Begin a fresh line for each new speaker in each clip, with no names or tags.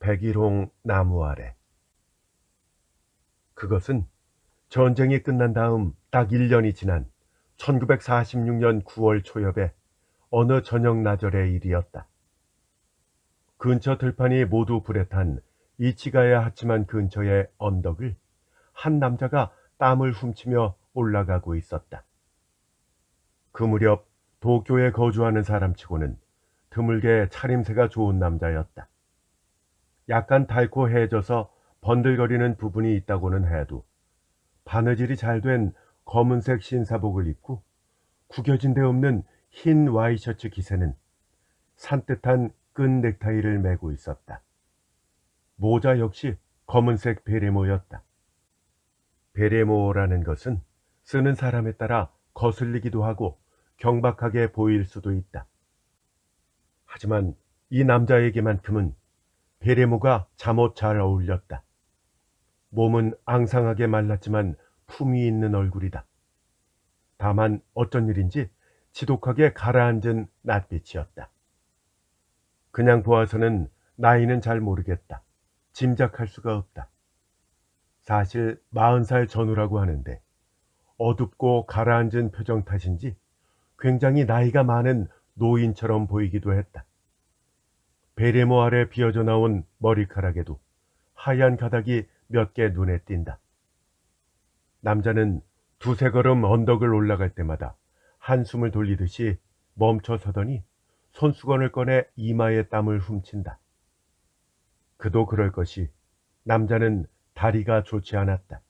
백일홍 나무 아래. 그것은 전쟁이 끝난 다음 딱 1년이 지난 1946년 9월 초엽에 어느 저녁 나절의 일이었다. 근처 들판이 모두 불에 탄 이치가야 하치만 근처의 언덕을 한 남자가 땀을 훔치며 올라가고 있었다. 그 무렵 도쿄에 거주하는 사람치고는 드물게 차림새가 좋은 남자였다. 약간 달코해져서 번들거리는 부분이 있다고는 해도 바느질이 잘 된 검은색 신사복을 입고 구겨진 데 없는 흰 와이셔츠 기세는 산뜻한 끈 넥타이를 메고 있었다. 모자 역시 검은색 베레모였다. 베레모라는 것은 쓰는 사람에 따라 거슬리기도 하고 경박하게 보일 수도 있다. 하지만 이 남자에게만큼은 베레모가 잠옷 잘 어울렸다. 몸은 앙상하게 말랐지만 품위 있는 얼굴이다. 다만 어쩐 일인지 지독하게 가라앉은 낯빛이었다. 그냥 보아서는 나이는 잘 모르겠다. 짐작할 수가 없다. 사실 40살 전후라고 하는데 어둡고 가라앉은 표정 탓인지 굉장히 나이가 많은 노인처럼 보이기도 했다. 베레모 아래 비어져 나온 머리카락에도 하얀 가닥이 몇 개 눈에 띈다. 남자는 두세 걸음 언덕을 올라갈 때마다 한숨을 돌리듯이 멈춰 서더니 손수건을 꺼내 이마에 땀을 훔친다. 그도 그럴 것이 남자는 다리가 좋지 않았다.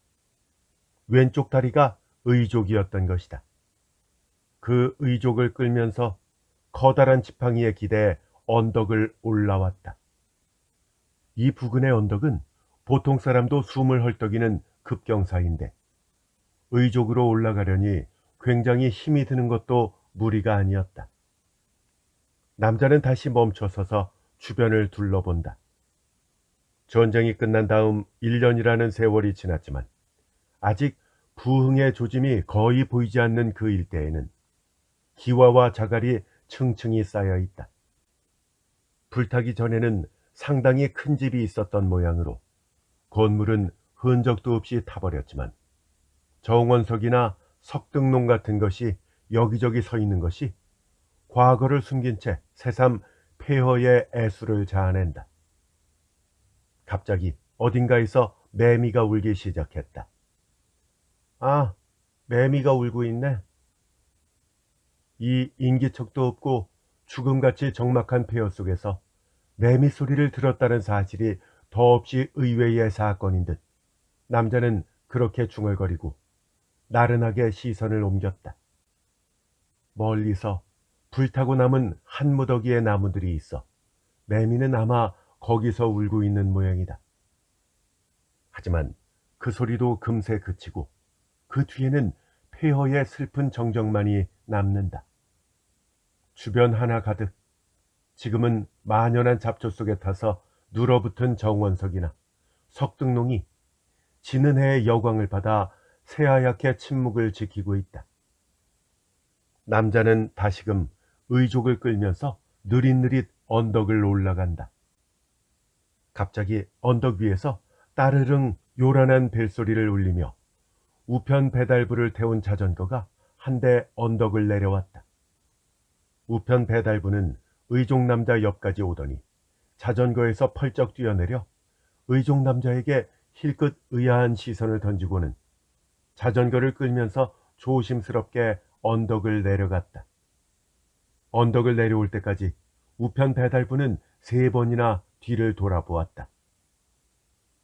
왼쪽 다리가 의족이었던 것이다. 그 의족을 끌면서 커다란 지팡이에 기대 언덕을 올라왔다. 이 부근의 언덕은 보통 사람도 숨을 헐떡이는 급경사인데 의족으로 올라가려니 굉장히 힘이 드는 것도 무리가 아니었다. 남자는 다시 멈춰서서 주변을 둘러본다. 전쟁이 끝난 다음 1년이라는 세월이 지났지만 아직 부흥의 조짐이 거의 보이지 않는 그 일대에는 기와와 자갈이 층층이 쌓여 있다. 불타기 전에는 상당히 큰 집이 있었던 모양으로 건물은 흔적도 없이 타버렸지만 정원석이나 석등농 같은 것이 여기저기 서 있는 것이 과거를 숨긴 채 새삼 폐허의 애수를 자아낸다. 갑자기 어딘가에서 매미가 울기 시작했다. 아, 매미가 울고 있네. 이 인기척도 없고 죽음같이 적막한 폐허 속에서 매미 소리를 들었다는 사실이 더없이 의외의 사건인 듯 남자는 그렇게 중얼거리고 나른하게 시선을 옮겼다. 멀리서 불타고 남은 한 무더기의 나무들이 있어 매미는 아마 거기서 울고 있는 모양이다. 하지만 그 소리도 금세 그치고 그 뒤에는 폐허의 슬픈 정적만이 남는다. 주변 하나 가득 지금은 만연한 잡초 속에 타서 눌어붙은 정원석이나 석등농이 지는 해의 여광을 받아 새하얗게 침묵을 지키고 있다. 남자는 다시금 의족을 끌면서 느릿느릿 언덕을 올라간다. 갑자기 언덕 위에서 따르릉 요란한 벨소리를 울리며 우편 배달부를 태운 자전거가 한 대 언덕을 내려왔다. 우편 배달부는 의족 남자 옆까지 오더니 자전거에서 펄쩍 뛰어내려 의족 남자에게 힐끗 의아한 시선을 던지고는 자전거를 끌면서 조심스럽게 언덕을 내려갔다. 언덕을 내려올 때까지 우편 배달부는 3번이나 뒤를 돌아보았다.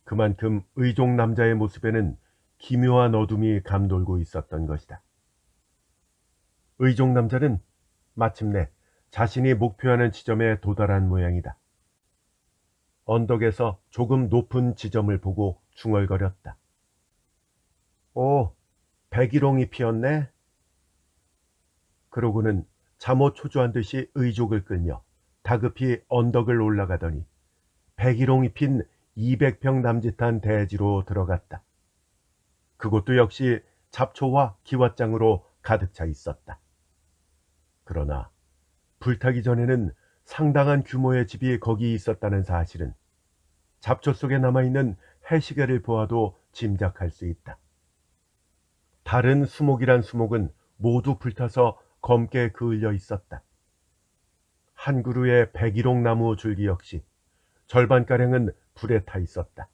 그만큼 의족 남자의 모습에는 기묘한 어둠이 감돌고 있었던 것이다. 의족 남자는 마침내 자신이 목표하는 지점에 도달한 모양이다. 언덕에서 조금 높은 지점을 보고 중얼거렸다. 오, 백일홍이 피었네. 그러고는 잠옷 초조한 듯이 의족을 끌며 다급히 언덕을 올라가더니 백일홍이 핀 200평 남짓한 대지로 들어갔다. 그곳도 역시 잡초와 기왓장으로 가득 차 있었다. 그러나 불타기 전에는 상당한 규모의 집이 거기 있었다는 사실은 잡초 속에 남아있는 해시계를 보아도 짐작할 수 있다. 다른 수목이란 수목은 모두 불타서 검게 그을려 있었다. 한 그루의 백일홍나무 줄기 역시 절반가량은 불에 타 있었다.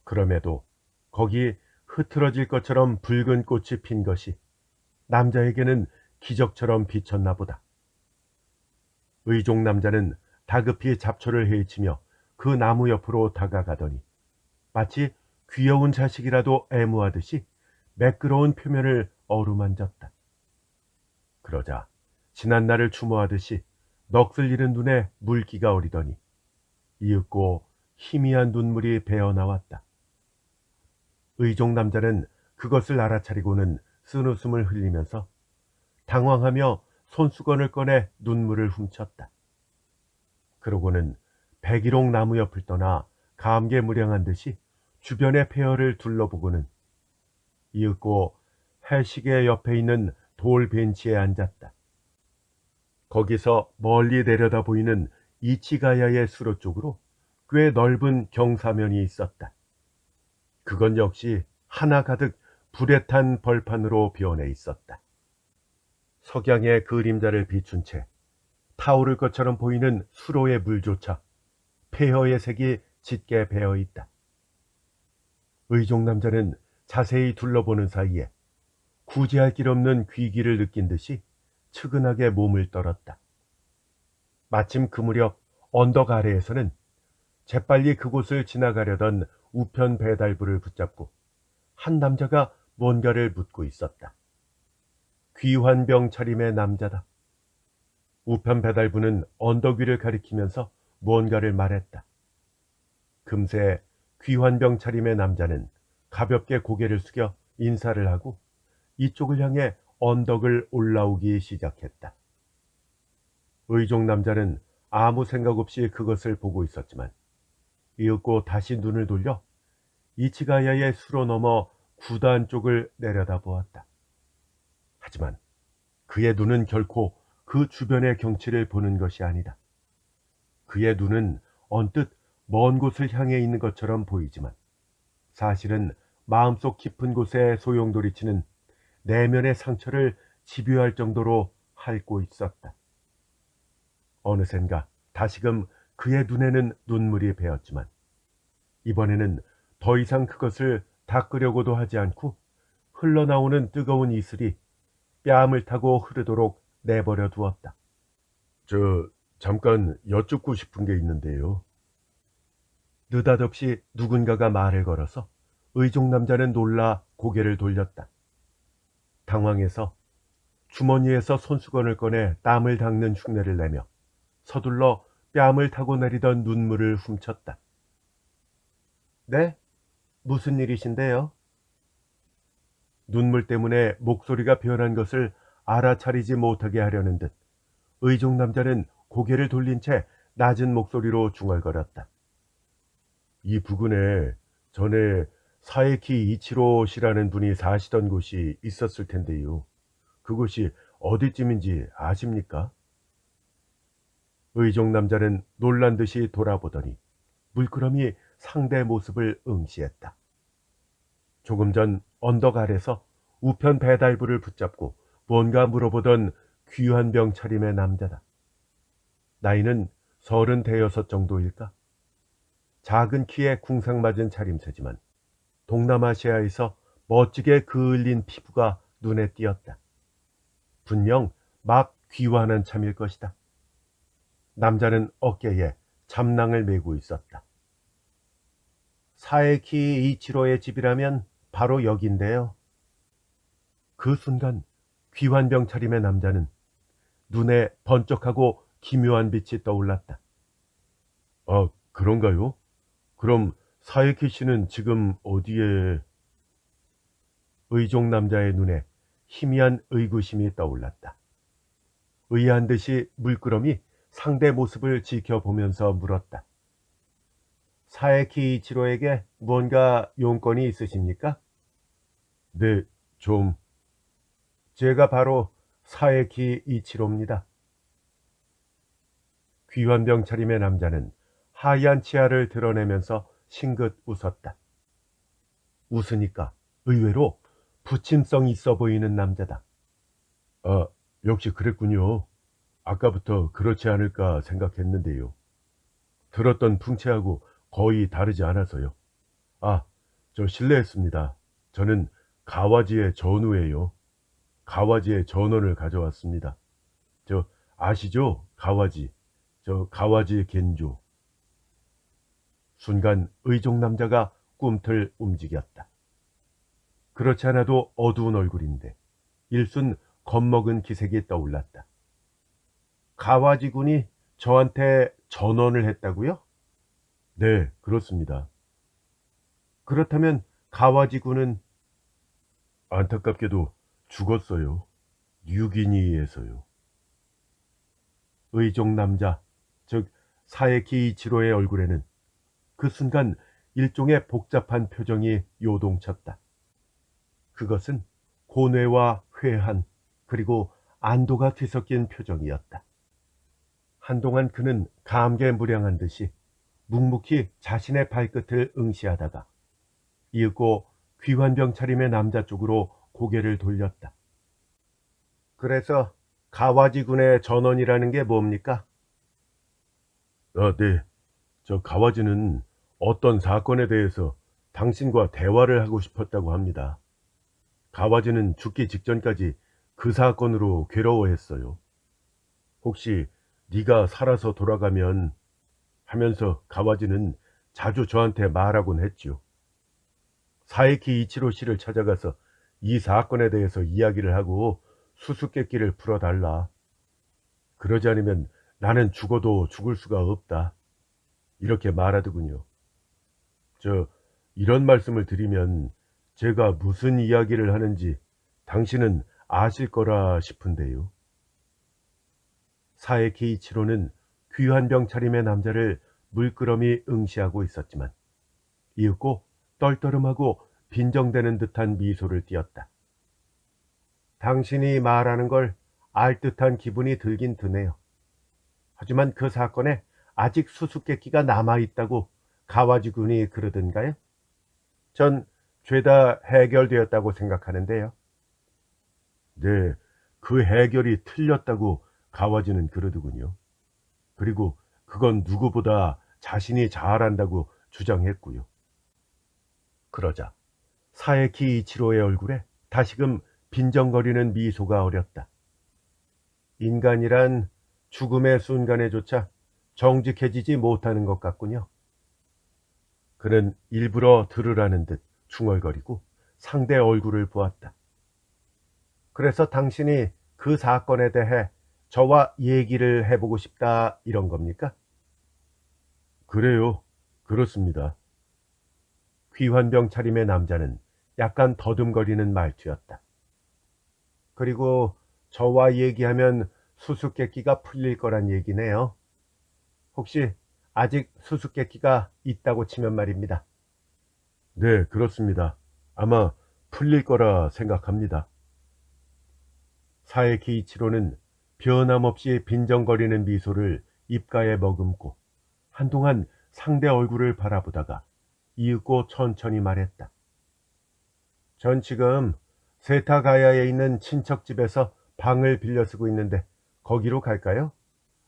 그럼에도 거기 흐트러질 것처럼 붉은 꽃이 핀 것이 남자에게는 기적처럼 비쳤나 보다. 의종 남자는 다급히 잡초를 헤치며 그 나무 옆으로 다가가더니 마치 귀여운 자식이라도 애무하듯이 매끄러운 표면을 어루만졌다. 그러자 지난 날을 추모하듯이 넋을 잃은 눈에 물기가 어리더니 이윽고 희미한 눈물이 배어나왔다. 의종 남자는 그것을 알아차리고는 쓴웃음을 흘리면서 당황하며 손수건을 꺼내 눈물을 훔쳤다. 그러고는 백일홍 나무 옆을 떠나 감개무량한 듯이 주변의 폐허를 둘러보고는 이윽고 해시계 옆에 있는 돌 벤치에 앉았다. 거기서 멀리 내려다 보이는 이치가야의 수로 쪽으로 꽤 넓은 경사면이 있었다. 그건 역시 하나 가득 불에 탄 벌판으로 변해 있었다. 석양의 그림자를 비춘 채 타오를 것처럼 보이는 수로의 물조차 폐허의 색이 짙게 배어 있다. 의종 남자는 자세히 둘러보는 사이에 구제할 길 없는 귀기를 느낀 듯이 측은하게 몸을 떨었다. 마침 그 무렵 언덕 아래에서는 재빨리 그곳을 지나가려던 우편 배달부를 붙잡고 한 남자가 뭔가를 묻고 있었다. 귀환병 차림의 남자다. 우편 배달부는 언덕 위를 가리키면서 뭔가를 말했다. 금세 귀환병 차림의 남자는 가볍게 고개를 숙여 인사를 하고 이쪽을 향해 언덕을 올라오기 시작했다. 의종 남자는 아무 생각 없이 그것을 보고 있었지만 이윽고 다시 눈을 돌려 이치가야의 수로 넘어 구단 쪽을 내려다보았다. 하지만 그의 눈은 결코 그 주변의 경치를 보는 것이 아니다. 그의 눈은 언뜻 먼 곳을 향해 있는 것처럼 보이지만 사실은 마음속 깊은 곳에 소용돌이치는 내면의 상처를 집요할 정도로 핥고 있었다. 어느샌가 다시금 그의 눈에는 눈물이 배었지만 이번에는 더 이상 그것을 닦으려고도 하지 않고 흘러나오는 뜨거운 이슬이 뺨을 타고 흐르도록 내버려 두었다. 잠깐 여쭙고 싶은 게 있는데요. 느닷없이 누군가가 말을 걸어서 의종 남자는 놀라 고개를 돌렸다. 당황해서 주머니에서 손수건을 꺼내 땀을 닦는 흉내를 내며 서둘러 뺨을 타고 내리던 눈물을 훔쳤다. 네? 무슨 일이신데요? 눈물 때문에 목소리가 변한 것을 알아차리지 못하게 하려는 듯 의종 남자는 고개를 돌린 채 낮은 목소리로 중얼거렸다. 이 부근에 전에 사에키 이치로 씨라는 분이 사시던 곳이 있었을 텐데요. 그곳이 어디쯤인지 아십니까? 의종 남자는 놀란 듯이 돌아보더니 물끄러미 상대 모습을 응시했다. 조금 전 언덕 아래서 우편 배달부를 붙잡고 뭔가 물어보던 귀환병 차림의 남자다. 나이는 36 정도일까? 작은 키에 궁상맞은 차림새지만 동남아시아에서 멋지게 그을린 피부가 눈에 띄었다. 분명 막 귀환한 참일 것이다. 남자는 어깨에 잠낭을 메고 있었다. 사에키 이치로의 집이라면 바로 여긴데요. 그 순간 귀환병 차림의 남자는 눈에 번쩍하고 기묘한 빛이 떠올랐다. 아, 그런가요? 그럼 사에키 씨는 지금 어디에... 의종 남자의 눈에 희미한 의구심이 떠올랐다. 의아한 듯이 물끄러미 상대 모습을 지켜보면서 물었다. 사에키 이치로에게 뭔가 용건이 있으십니까? 네, 좀... 제가 바로 사에키 이치로입니다. 귀환병 차림의 남자는 하얀 치아를 드러내면서 싱긋 웃었다. 웃으니까 의외로 부침성 있어 보이는 남자다. 아, 역시 그랬군요. 아까부터 그렇지 않을까 생각했는데요. 들었던 풍채하고 거의 다르지 않아서요. 아, 저 실례했습니다. 저는 가와지의 전우예요. 가와지의 전원을 가져왔습니다. 저 아시죠? 가와지. 저 가와지 겐조. 순간 의족 남자가 꿈틀 움직였다. 그렇지 않아도 어두운 얼굴인데 일순 겁먹은 기색이 떠올랐다. 가와지 군이 저한테 전원을 했다고요? 네, 그렇습니다. 그렇다면 가와지 군은 안타깝게도 죽었어요. 뉴기니에서요. 의족 남자, 즉 사에키 이치로의 얼굴에는 그 순간 일종의 복잡한 표정이 요동쳤다. 그것은 고뇌와 회한 그리고 안도가 뒤섞인 표정이었다. 한동안 그는 감개무량한 듯이 묵묵히 자신의 발끝을 응시하다가 이윽고 귀환병 차림의 남자 쪽으로 고개를 돌렸다. 그래서 가와지 군의 전원이라는 게 뭡니까? 네. 저 가와지는 어떤 사건에 대해서 당신과 대화를 하고 싶었다고 합니다. 가와지는 죽기 직전까지 그 사건으로 괴로워했어요. 혹시 네가 살아서 돌아가면 하면서 가와지는 자주 저한테 말하곤 했죠. 사에키 이치로 씨를 찾아가서 이 사건에 대해서 이야기를 하고 수수께끼를 풀어달라. 그러지 않으면 나는 죽어도 죽을 수가 없다. 이렇게 말하더군요. 이런 말씀을 드리면 제가 무슨 이야기를 하는지 당신은 아실 거라 싶은데요. 사에키 이치로는 귀한 병차림의 남자를 물끄러미 응시하고 있었지만 이윽고 떨떠름하고 빈정대는 듯한 미소를 띄었다. 당신이 말하는 걸 알 듯한 기분이 들긴 드네요. 하지만 그 사건에 아직 수수께끼가 남아있다고 가와지 군이 그러던가요? 전 죄다 해결되었다고 생각하는데요. 네, 그 해결이 틀렸다고 가와지는 그러더군요. 그리고 그건 누구보다 자신이 잘한다고 주장했고요. 그러자 사에키 이치로의 얼굴에 다시금 빈정거리는 미소가 어렸다. 인간이란 죽음의 순간에조차 정직해지지 못하는 것 같군요. 그는 일부러 들으라는 듯 중얼거리고 상대 얼굴을 보았다. 그래서 당신이 그 사건에 대해 저와 얘기를 해보고 싶다 이런 겁니까? 그래요. 그렇습니다. 귀환병 차림의 남자는 약간 더듬거리는 말투였다. 그리고 저와 얘기하면 수수께끼가 풀릴 거란 얘기네요. 혹시 아직 수수께끼가 있다고 치면 말입니다. 네, 그렇습니다. 아마 풀릴 거라 생각합니다. 사에키 이치로는 변함없이 빈정거리는 미소를 입가에 머금고 한동안 상대 얼굴을 바라보다가 이윽고 천천히 말했다. 전 지금 세타가야에 있는 친척집에서 방을 빌려 쓰고 있는데 거기로 갈까요?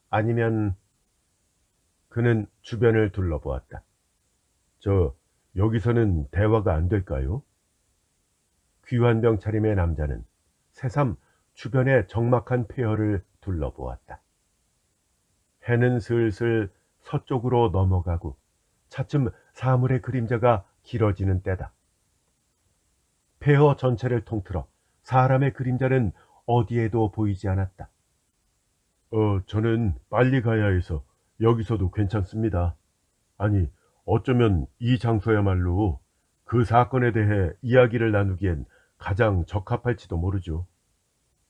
아니면 그는 주변을 둘러보았다. 여기서는 대화가 안 될까요? 귀환병 차림의 남자는 새삼 주변의 적막한 폐허를 둘러보았다. 해는 슬슬 서쪽으로 넘어가고 차츰 사물의 그림자가 길어지는 때다. 폐허 전체를 통틀어 사람의 그림자는 어디에도 보이지 않았다. 저는 빨리 가야 해서 여기서도 괜찮습니다. 아니, 어쩌면 이 장소야말로 그 사건에 대해 이야기를 나누기엔 가장 적합할지도 모르죠.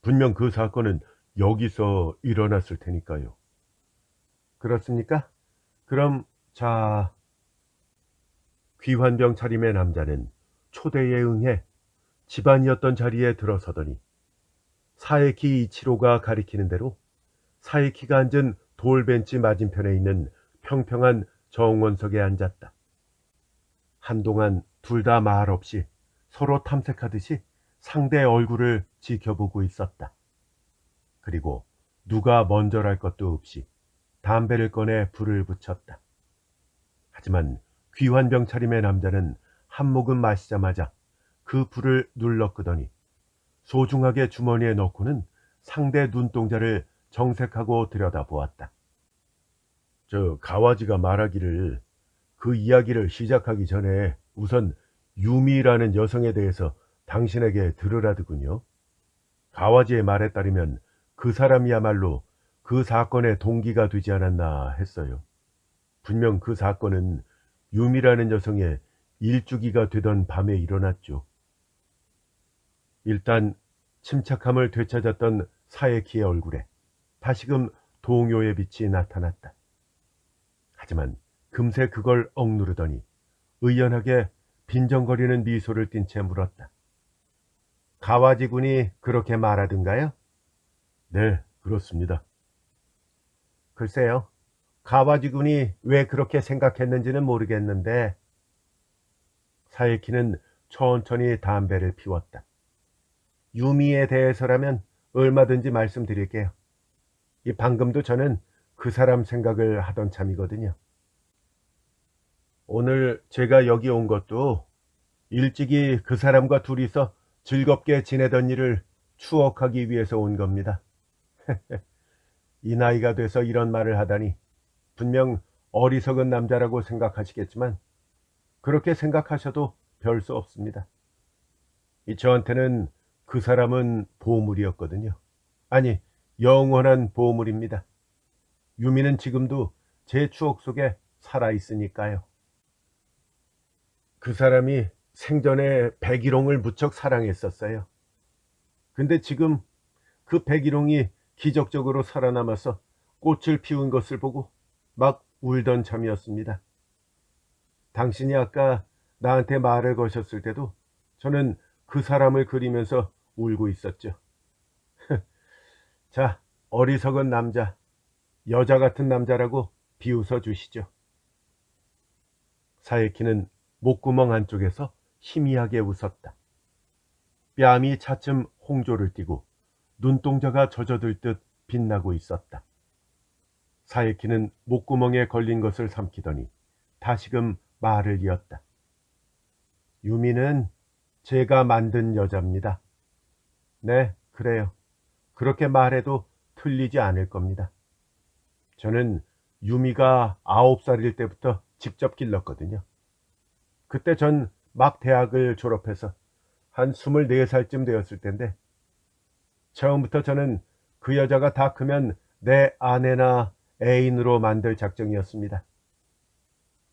분명 그 사건은 여기서 일어났을 테니까요. 그렇습니까? 그럼 자, 귀환병 차림의 남자는 초대에 응해 집안이었던 자리에 들어서더니 사에키 이치로가 가리키는 대로 사에키가 앉은 돌벤치 맞은편에 있는 평평한 정원석에 앉았다. 한동안 둘 다 말 없이 서로 탐색하듯이 상대의 얼굴을 지켜보고 있었다. 그리고 누가 먼저랄 것도 없이 담배를 꺼내 불을 붙였다. 하지만 귀환병 차림의 남자는 한 모금 마시자마자 그 불을 눌러 끄더니 소중하게 주머니에 넣고는 상대 눈동자를 정색하고 들여다보았다. 저 가와지가 말하기를 그 이야기를 시작하기 전에 우선 유미라는 여성에 대해서 당신에게 들으라더군요. 가와지의 말에 따르면 그 사람이야말로 그 사건의 동기가 되지 않았나 했어요. 분명 그 사건은 유미라는 여성의 일주기가 되던 밤에 일어났죠. 일단 침착함을 되찾았던 사에키의 얼굴에 다시금 동요의 빛이 나타났다. 하지만 금세 그걸 억누르더니 의연하게 빈정거리는 미소를 띤 채 물었다. 가와지 군이 그렇게 말하던가요? 네, 그렇습니다. 글쎄요. 가와지 군이 왜 그렇게 생각했는지는 모르겠는데 사에키는 천천히 담배를 피웠다. 유미에 대해서라면 얼마든지 말씀드릴게요. 이 방금도 저는 그 사람 생각을 하던 참이거든요. 오늘 제가 여기 온 것도 일찍이 그 사람과 둘이서 즐겁게 지내던 일을 추억하기 위해서 온 겁니다. 이 나이가 돼서 이런 말을 하다니 분명 어리석은 남자라고 생각하시겠지만 그렇게 생각하셔도 별 수 없습니다. 저한테는 그 사람은 보물이었거든요. 아니, 영원한 보물입니다. 유미는 지금도 제 추억 속에 살아있으니까요. 그 사람이 생전에 백일홍을 무척 사랑했었어요. 근데 지금 그 백일홍이 기적적으로 살아남아서 꽃을 피운 것을 보고 막 울던 참이었습니다. 당신이 아까 나한테 말을 거셨을 때도 저는 그 사람을 그리면서 울고 있었죠. 자, 어리석은 남자, 여자 같은 남자라고 비웃어 주시죠. 사에키는 목구멍 안쪽에서 희미하게 웃었다. 뺨이 차츰 홍조를 띠고 눈동자가 젖어들 듯 빛나고 있었다. 사에키는 목구멍에 걸린 것을 삼키더니 다시금 말을 이었다. 유미는 제가 만든 여자입니다. 네, 그래요. 그렇게 말해도 틀리지 않을 겁니다. 저는 유미가 9살일 때부터 직접 길렀거든요. 그때 전 막 대학을 졸업해서 한 24살쯤 되었을 텐데 처음부터 저는 그 여자가 다 크면 내 아내나 애인으로 만들 작정이었습니다.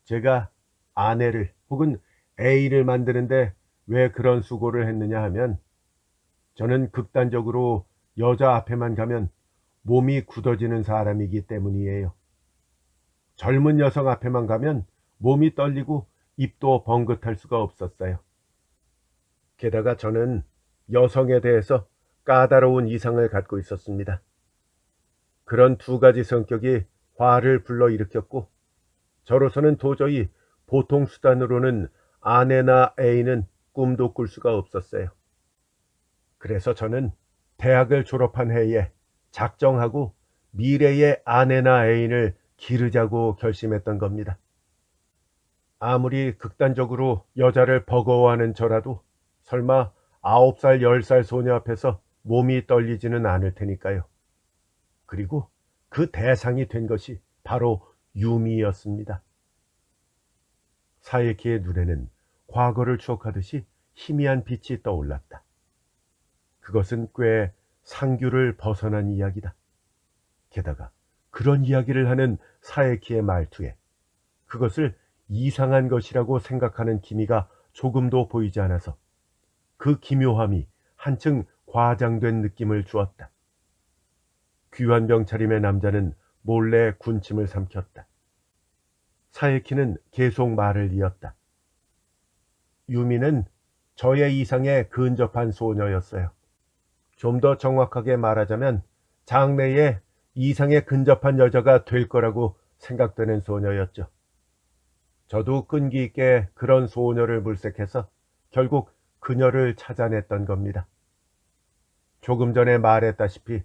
제가 아내를 혹은 애인을 만드는데 왜 그런 수고를 했느냐 하면 저는 극단적으로 여자 앞에만 가면 몸이 굳어지는 사람이기 때문이에요. 젊은 여성 앞에만 가면 몸이 떨리고 입도 번긋할 수가 없었어요. 게다가 저는 여성에 대해서 까다로운 이상을 갖고 있었습니다. 그런 두 가지 성격이 화를 불러일으켰고 저로서는 도저히 보통 수단으로는 아내나 애인은 꿈도 꿀 수가 없었어요. 그래서 저는 대학을 졸업한 해에 작정하고 미래의 아내나 애인을 기르자고 결심했던 겁니다. 아무리 극단적으로 여자를 버거워하는 저라도 설마 9살, 10살 소녀 앞에서 몸이 떨리지는 않을 테니까요. 그리고 그 대상이 된 것이 바로 유미였습니다. 사에키의 눈에는 과거를 추억하듯이 희미한 빛이 떠올랐다. 그것은 꽤 상규를 벗어난 이야기다. 게다가 그런 이야기를 하는 사에키의 말투에 그것을 이상한 것이라고 생각하는 기미가 조금도 보이지 않아서 그 기묘함이 한층 과장된 느낌을 주었다. 귀환병 차림의 남자는 몰래 군침을 삼켰다. 사에키는 계속 말을 이었다. 유미는 저의 이상에 근접한 소녀였어요. 좀 더 정확하게 말하자면 장래에 이상에 근접한 여자가 될 거라고 생각되는 소녀였죠. 저도 끈기 있게 그런 소녀를 물색해서 결국 그녀를 찾아냈던 겁니다. 조금 전에 말했다시피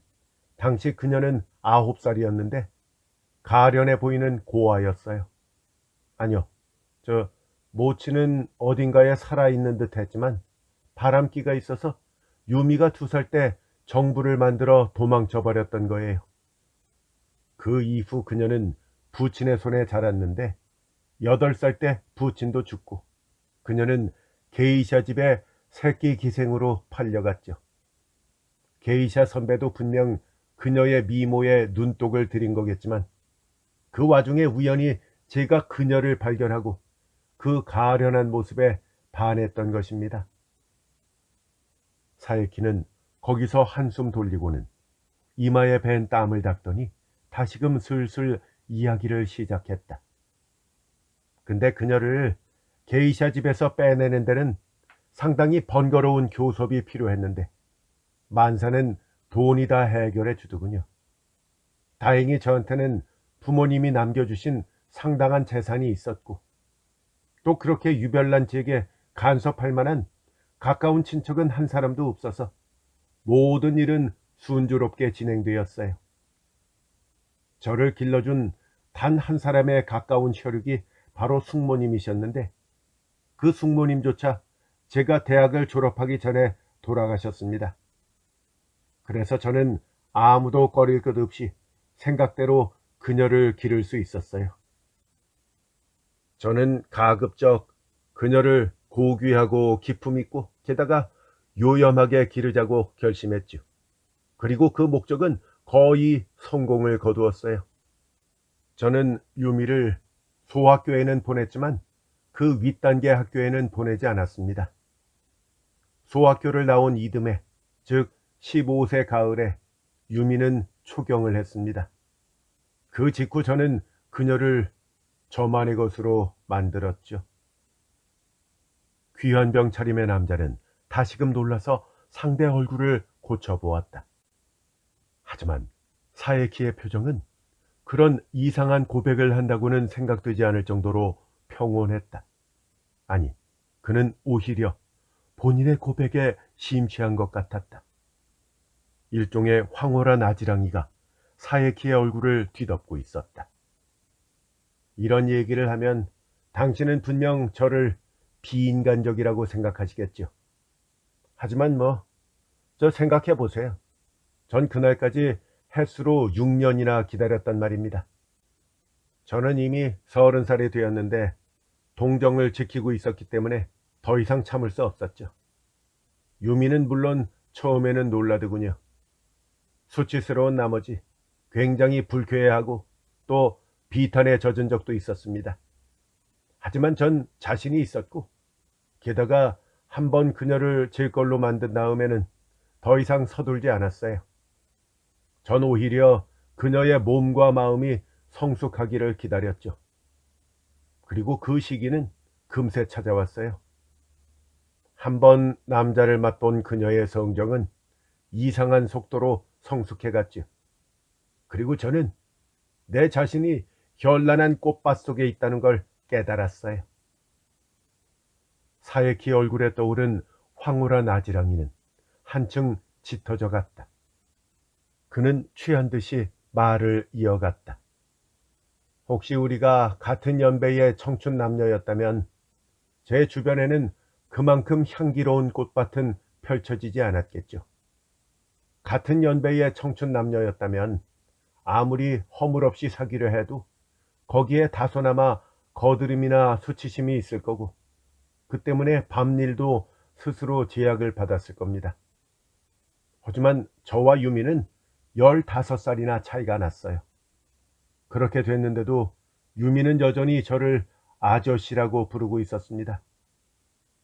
당시 그녀는 9살이었는데 가련해 보이는 고아였어요. 아니요, 저 모치는 어딘가에 살아있는 듯 했지만 바람기가 있어서 유미가 2살 때 정부를 만들어 도망쳐 버렸던 거예요. 그 이후 그녀는 부친의 손에 자랐는데 8살 때 부친도 죽고 그녀는 게이샤 집에 새끼 기생으로 팔려갔죠. 게이샤 선배도 분명 그녀의 미모에 눈독을 들인 거겠지만 그 와중에 우연히 제가 그녀를 발견하고 그 가련한 모습에 반했던 것입니다. 사에키는 거기서 한숨 돌리고는 이마에 밴 땀을 닦더니 다시금 슬슬 이야기를 시작했다. 근데 그녀를 게이샤 집에서 빼내는 데는 상당히 번거로운 교섭이 필요했는데 만사는 돈이 다 해결해 주더군요. 다행히 저한테는 부모님이 남겨주신 상당한 재산이 있었고 또 그렇게 유별난 제게 간섭할 만한 가까운 친척은 한 사람도 없어서 모든 일은 순조롭게 진행되었어요. 저를 길러준 단 한 사람의 가까운 혈육이 바로 숙모님이셨는데 그 숙모님조차 제가 대학을 졸업하기 전에 돌아가셨습니다. 그래서 저는 아무도 꺼릴 것 없이 생각대로 그녀를 기를 수 있었어요. 저는 가급적 그녀를 고귀하고 기품 있고 게다가 요염하게 기르자고 결심했죠. 그리고 그 목적은 거의 성공을 거두었어요. 저는 유미를 소학교에는 보냈지만 그 윗단계 학교에는 보내지 않았습니다. 소학교를 나온 이듬해, 즉 15세 가을에 유미는 초경을 했습니다. 그 직후 저는 그녀를 저만의 것으로 만들었죠. 귀한 병차림의 남자는 다시금 놀라서 상대 얼굴을 고쳐보았다. 하지만 사에키의 표정은 그런 이상한 고백을 한다고는 생각되지 않을 정도로 평온했다. 아니, 그는 오히려 본인의 고백에 심취한 것 같았다. 일종의 황홀한 아지랑이가 사에키의 얼굴을 뒤덮고 있었다. 이런 얘기를 하면 당신은 분명 저를 비인간적이라고 생각하시겠죠. 하지만 저 생각해 보세요. 전 그날까지 햇수로 6년이나 기다렸단 말입니다. 저는 이미 30살이 되었는데 동정을 지키고 있었기 때문에 더 이상 참을 수 없었죠. 유미는 물론 처음에는 놀라더군요. 수치스러운 나머지 굉장히 불쾌해하고 또 비탄에 젖은 적도 있었습니다. 하지만 전 자신이 있었고 게다가 한번 그녀를 제 걸로 만든 다음에는 더 이상 서둘지 않았어요. 전 오히려 그녀의 몸과 마음이 성숙하기를 기다렸죠. 그리고 그 시기는 금세 찾아왔어요. 한번 남자를 맛본 그녀의 성정은 이상한 속도로 성숙해갔죠. 그리고 저는 내 자신이 현란한 꽃밭 속에 있다는 걸 깨달았어요. 사에키 얼굴에 떠오른 황홀한 아지랑이는 한층 짙어져 갔다. 그는 취한 듯이 말을 이어갔다. 혹시 우리가 같은 연배의 청춘 남녀였다면 제 주변에는 그만큼 향기로운 꽃밭은 펼쳐지지 않았겠죠. 같은 연배의 청춘 남녀였다면 아무리 허물없이 사귀려 해도 거기에 다소나마 거드름이나 수치심이 있을 거고 그 때문에 밤일도 스스로 제약을 받았을 겁니다. 하지만 저와 유미는 15살이나 차이가 났어요. 그렇게 됐는데도 유미는 여전히 저를 아저씨라고 부르고 있었습니다.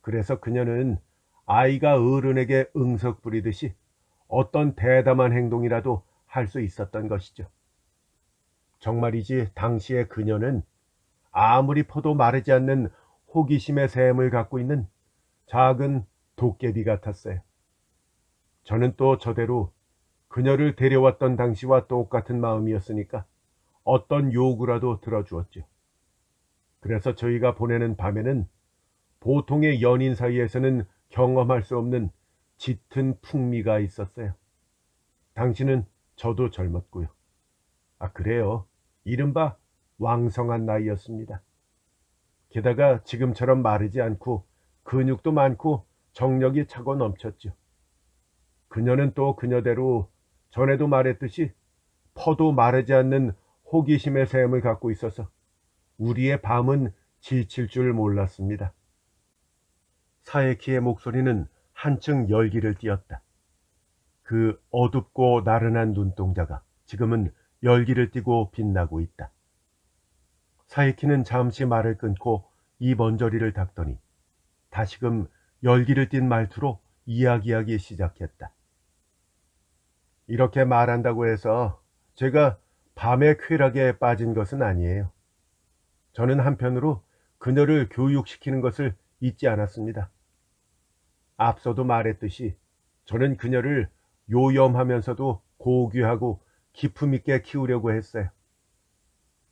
그래서 그녀는 아이가 어른에게 응석 부리듯이 어떤 대담한 행동이라도 할 수 있었던 것이죠. 정말이지 당시의 그녀는 아무리 퍼도 마르지 않는 호기심의 샘을 갖고 있는 작은 도깨비 같았어요. 저는 또 저대로 그녀를 데려왔던 당시와 똑같은 마음이었으니까 어떤 요구라도 들어주었죠. 그래서 저희가 보내는 밤에는 보통의 연인 사이에서는 경험할 수 없는 짙은 풍미가 있었어요. 당신은 저도 젊었고요. 그래요. 이른바 왕성한 나이였습니다. 게다가 지금처럼 마르지 않고 근육도 많고 정력이 차고 넘쳤죠. 그녀는 또 그녀대로 전에도 말했듯이 퍼도 마르지 않는 호기심의 샘을 갖고 있어서 우리의 밤은 지칠 줄 몰랐습니다. 사에키의 목소리는 한층 열기를 띠었다. 그 어둡고 나른한 눈동자가 지금은 열기를 띠고 빛나고 있다. 사에키는 잠시 말을 끊고 입 언저리를 닦더니 다시금 열기를 띤 말투로 이야기하기 시작했다. 이렇게 말한다고 해서 제가 밤의 쾌락에 빠진 것은 아니에요. 저는 한편으로 그녀를 교육시키는 것을 잊지 않았습니다. 앞서도 말했듯이 저는 그녀를 요염하면서도 고귀하고 기품 있게 키우려고 했어요.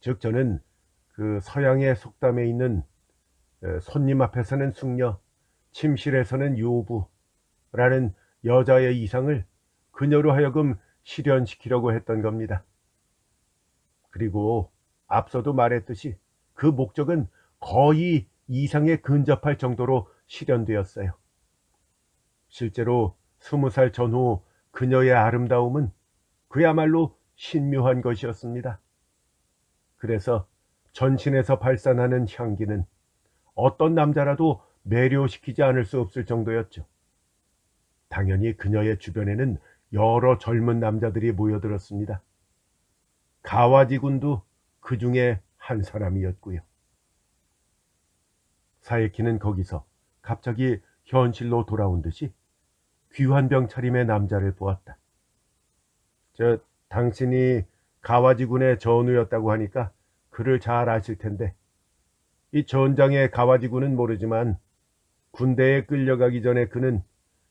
즉 저는 그 서양의 속담에 있는 손님 앞에서는 숙녀, 침실에서는 요부라는 여자의 이상을 그녀로 하여금 실현시키려고 했던 겁니다. 그리고 앞서도 말했듯이 그 목적은 거의 이상에 근접할 정도로 실현되었어요. 실제로 20살 전후 그녀의 아름다움은 그야말로 신묘한 것이었습니다. 그래서 전신에서 발산하는 향기는 어떤 남자라도 매료시키지 않을 수 없을 정도였죠. 당연히 그녀의 주변에는 여러 젊은 남자들이 모여들었습니다. 가와지 군도 그 중에 한 사람이었고요. 사에키는 거기서 갑자기 현실로 돌아온 듯이 귀환병 차림의 남자를 보았다. 당신이 가와지 군의 전우였다고 하니까 그를 잘 아실 텐데 이 전장의 가와지 군은 모르지만 군대에 끌려가기 전에 그는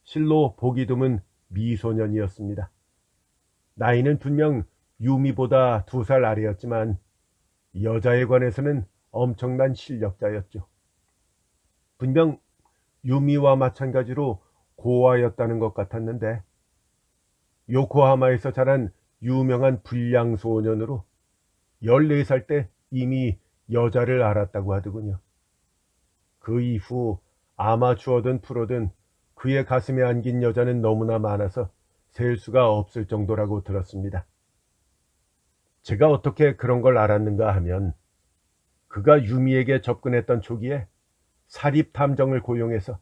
실로 보기 드문 미소년이었습니다. 나이는 분명 유미보다 2살 아래였지만 여자에 관해서는 엄청난 실력자였죠. 분명 유미와 마찬가지로 고아였다는 것 같았는데 요코하마에서 자란 유명한 불량 소년으로 14살 때 이미 여자를 알았다고 하더군요. 그 이후 아마추어든 프로든 그의 가슴에 안긴 여자는 너무나 많아서 셀 수가 없을 정도라고 들었습니다. 제가 어떻게 그런 걸 알았는가 하면 그가 유미에게 접근했던 초기에 사립탐정을 고용해서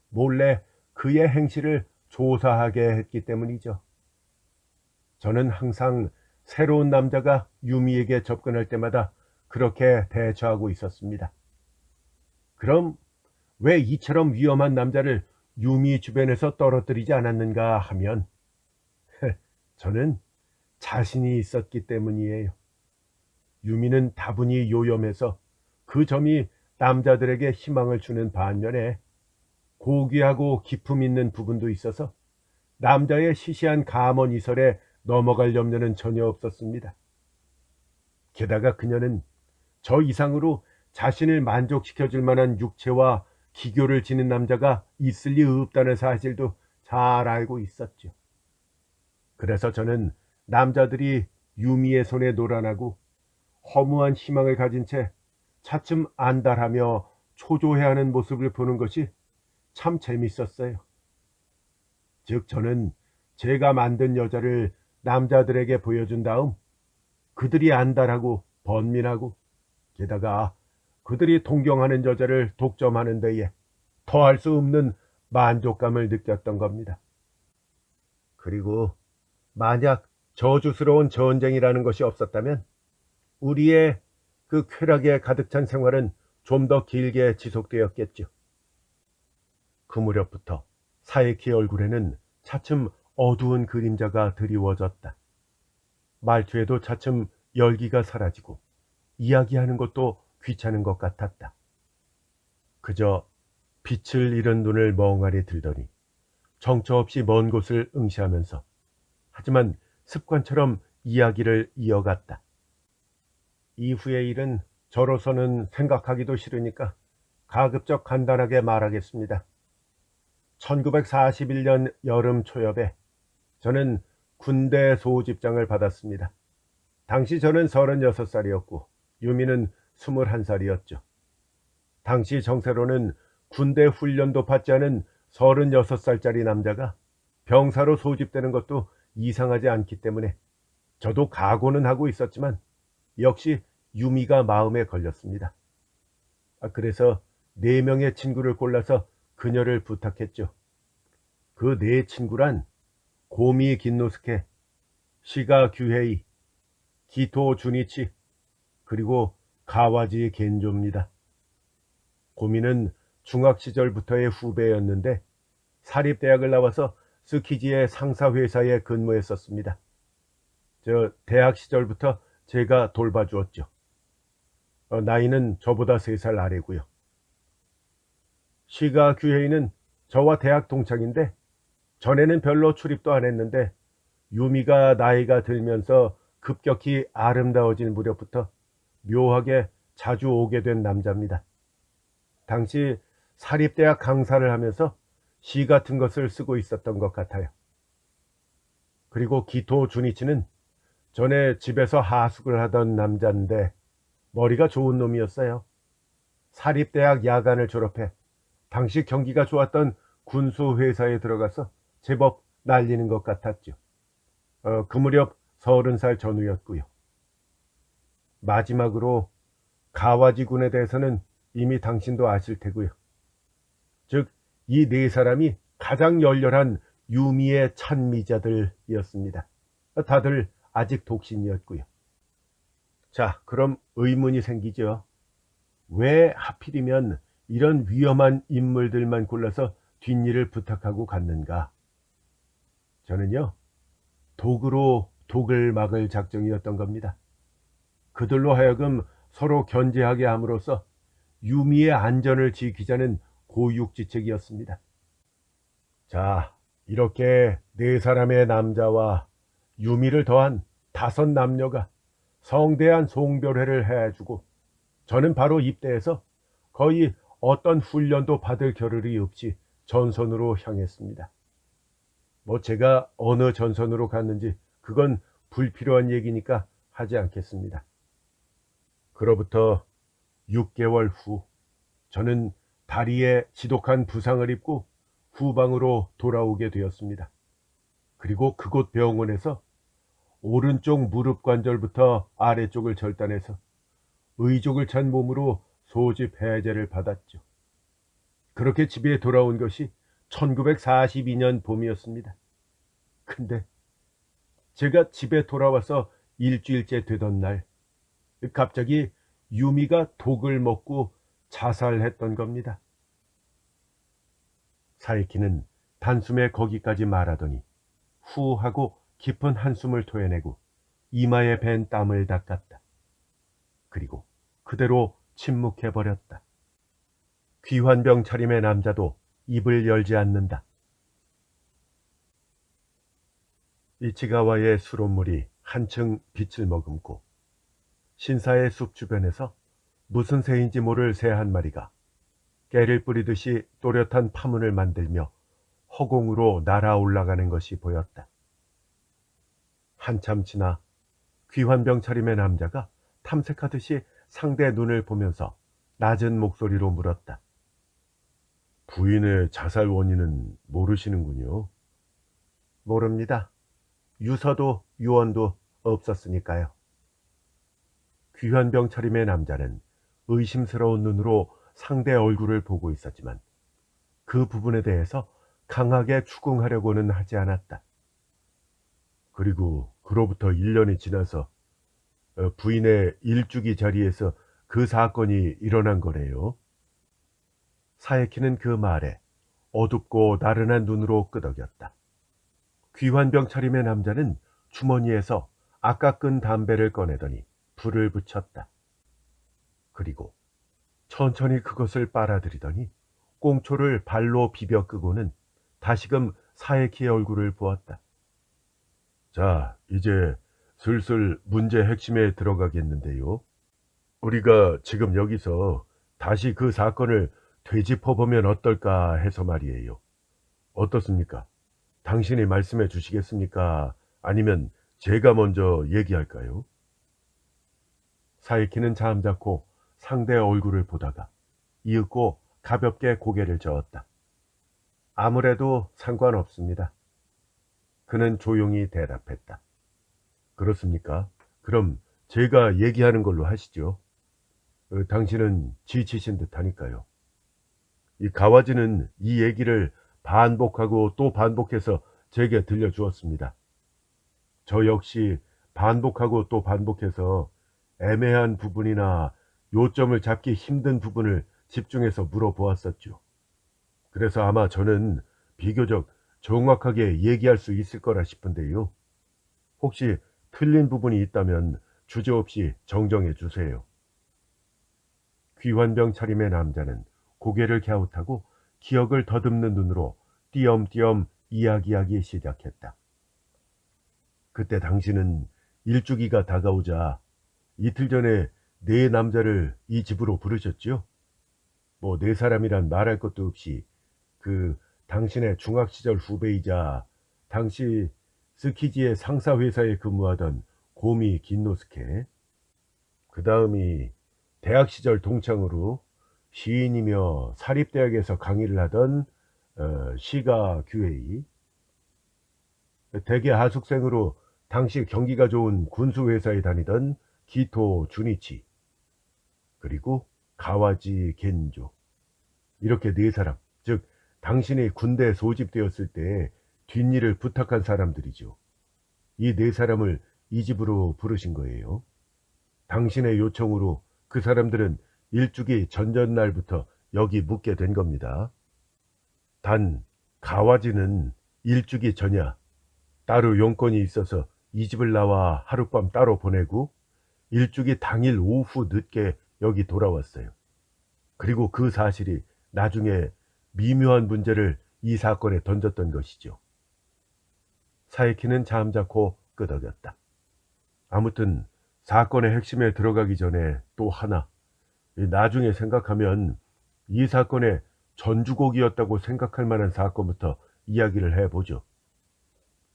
몰래 그의 행실을 조사하게 했기 때문이죠. 저는 항상 새로운 남자가 유미에게 접근할 때마다 그렇게 대처하고 있었습니다. 그럼 왜 이처럼 위험한 남자를 유미 주변에서 떨어뜨리지 않았는가 하면 저는 자신이 있었기 때문이에요. 유미는 다분히 요염해서 그 점이 남자들에게 희망을 주는 반면에 고귀하고 기품 있는 부분도 있어서 남자의 시시한 감언 이설에 넘어갈 염려는 전혀 없었습니다. 게다가 그녀는 저 이상으로 자신을 만족시켜줄 만한 육체와 기교를 지닌 남자가 있을 리 없다는 사실도 잘 알고 있었죠. 그래서 저는 남자들이 유미의 손에 노란하고 허무한 희망을 가진 채 차츰 안달하며 초조해하는 모습을 보는 것이 참 재밌었어요. 즉 저는 제가 만든 여자를 남자들에게 보여준 다음 그들이 안달하고 번민하고 게다가 그들이 동경하는 여자를 독점하는 데에 더할 수 없는 만족감을 느꼈던 겁니다. 그리고 만약 저주스러운 전쟁이라는 것이 없었다면 우리의 그 쾌락에 가득 찬 생활은 좀 더 길게 지속되었겠죠. 그 무렵부터 사에키 얼굴에는 차츰 어두운 그림자가 드리워졌다. 말투에도 차츰 열기가 사라지고 이야기하는 것도 귀찮은 것 같았다. 그저 빛을 잃은 눈을 멍하니 들더니 정처 없이 먼 곳을 응시하면서 하지만 습관처럼 이야기를 이어갔다. 이후의 일은 저로서는 생각하기도 싫으니까 가급적 간단하게 말하겠습니다. 1941년 여름 초엽에 저는 군대 소집장을 받았습니다. 당시 저는 36살이었고 유미는 21살이었죠. 당시 정세로는 군대 훈련도 받지 않은 36살짜리 남자가 병사로 소집되는 것도 이상하지 않기 때문에 저도 각오는 하고 있었지만 역시 유미가 마음에 걸렸습니다. 그래서 4명의 친구를 골라서 그녀를 부탁했죠. 그 4친구란 고미 긴노스케, 시가 규헤이, 기토 주니치, 그리고 가와지 겐조입니다. 고미는 중학 시절부터의 후배였는데 사립대학을 나와서 스키지의 상사회사에 근무했었습니다. 대학 시절부터 제가 돌봐주었죠. 나이는 저보다 3살 아래고요. 시가 규헤이는 저와 대학 동창인데 전에는 별로 출입도 안 했는데 유미가 나이가 들면서 급격히 아름다워진 무렵부터 묘하게 자주 오게 된 남자입니다. 당시 사립대학 강사를 하면서 시 같은 것을 쓰고 있었던 것 같아요. 그리고 기토 주니치는 전에 집에서 하숙을 하던 남자인데 머리가 좋은 놈이었어요. 사립대학 야간을 졸업해 당시 경기가 좋았던 군수회사에 들어가서 제법 날리는 것 같았죠. 그 무렵 30살 전후였고요. 마지막으로 가와지 군에 대해서는 이미 당신도 아실 테고요. 즉, 이 4사람이 가장 열렬한 유미의 찬미자들이었습니다. 다들 아직 독신이었고요. 자, 그럼 의문이 생기죠. 왜 하필이면 이런 위험한 인물들만 골라서 뒷일을 부탁하고 갔는가? 저는요, 독으로 독을 막을 작정이었던 겁니다. 그들로 하여금 서로 견제하게 함으로써 유미의 안전을 지키자는 고육지책이었습니다. 자, 이렇게 4사람의 남자와 유미를 더한 5 남녀가 성대한 송별회를 해주고 저는 바로 입대해서 거의 어떤 훈련도 받을 겨를이 없이 전선으로 향했습니다. 제가 어느 전선으로 갔는지 그건 불필요한 얘기니까 하지 않겠습니다. 그로부터 6개월 후 저는 다리에 지독한 부상을 입고 후방으로 돌아오게 되었습니다. 그리고 그곳 병원에서 오른쪽 무릎 관절부터 아래쪽을 절단해서 의족을 찬 몸으로 소집 해제를 받았죠. 그렇게 집에 돌아온 것이 1942년 봄이었습니다. 근데 제가 집에 돌아와서 일주일째 되던 날 갑자기 유미가 독을 먹고 자살했던 겁니다. 사이키는 단숨에 거기까지 말하더니 후 하고 깊은 한숨을 토해내고 이마에 밴 땀을 닦았다. 그리고 그대로 침묵해버렸다. 귀환병 차림의 남자도 입을 열지 않는다. 이치가와의 수돗물이 한층 빛을 머금고 신사의 숲 주변에서 무슨 새인지 모를 새 한 마리가 깨를 뿌리듯이 또렷한 파문을 만들며 허공으로 날아 올라가는 것이 보였다. 한참 지나 귀환병 차림의 남자가 탐색하듯이 상대 눈을 보면서 낮은 목소리로 물었다. 부인의 자살 원인은 모르시는군요. 모릅니다. 유서도 유언도 없었으니까요. 귀환병 차림의 남자는 의심스러운 눈으로 상대 얼굴을 보고 있었지만 그 부분에 대해서 강하게 추궁하려고는 하지 않았다. 그리고 그로부터 1년이 지나서 부인의 일주기 자리에서 그 사건이 일어난 거래요. 사에키는 그 말에 어둡고 나른한 눈으로 끄덕였다. 귀환병 차림의 남자는 주머니에서 아까 끈 담배를 꺼내더니 불을 붙였다. 그리고 천천히 그것을 빨아들이더니 꽁초를 발로 비벼 끄고는 다시금 사에키의 얼굴을 보았다. 자, 이제 슬슬 문제 핵심에 들어가겠는데요. 우리가 지금 여기서 다시 그 사건을 되짚어 보면 어떨까 해서 말이에요. 어떻습니까? 당신이 말씀해 주시겠습니까? 아니면 제가 먼저 얘기할까요? 사이키는 잠자코 상대의 얼굴을 보다가 이윽고 가볍게 고개를 저었다. 아무래도 상관없습니다. 그는 조용히 대답했다. 그렇습니까? 그럼 제가 얘기하는 걸로 하시죠. 당신은 지치신 듯하니까요. 이 가와지는 이 얘기를 반복하고 또 반복해서 제게 들려주었습니다. 저 역시 반복하고 또 반복해서 애매한 부분이나 요점을 잡기 힘든 부분을 집중해서 물어보았었죠. 그래서 아마 저는 비교적 정확하게 얘기할 수 있을 거라 싶은데요. 혹시 틀린 부분이 있다면 주저없이 정정해 주세요. 귀환병 차림의 남자는 고개를 갸웃하고 기억을 더듬는 눈으로 띄엄띄엄 이야기하기 시작했다. 그때 당신은 일주기가 다가오자 이틀 전에 네 남자를 이 집으로 부르셨지요? 뭐 네 사람이란 말할 것도 없이 그 당신의 중학 시절 후배이자 당시 스키지의 상사 회사에 근무하던 고미 긴노스케, 그 다음이 대학 시절 동창으로 시인이며 사립대학에서 강의를 하던 시가 규에이, 대개 하숙생으로 당시 경기가 좋은 군수회사에 다니던 기토 주니치, 그리고 가와지 겐조, 이렇게 네 사람, 즉 당신이 군대 소집되었을 때 뒷일을 부탁한 사람들이죠. 이 네 사람을 이 집으로 부르신 거예요. 당신의 요청으로 그 사람들은 일주기 전전날부터 여기 묵게 된 겁니다. 단 가와지는 일주기 전야 따로 용건이 있어서 이 집을 나와 하룻밤 따로 보내고 일주기 당일 오후 늦게 여기 돌아왔어요. 그리고 그 사실이 나중에 미묘한 문제를 이 사건에 던졌던 것이죠. 사이키는 잠자코 끄덕였다. 아무튼 사건의 핵심에 들어가기 전에 또 하나, 나중에 생각하면 이 사건의 전주곡이었다고 생각할 만한 사건부터 이야기를 해보죠.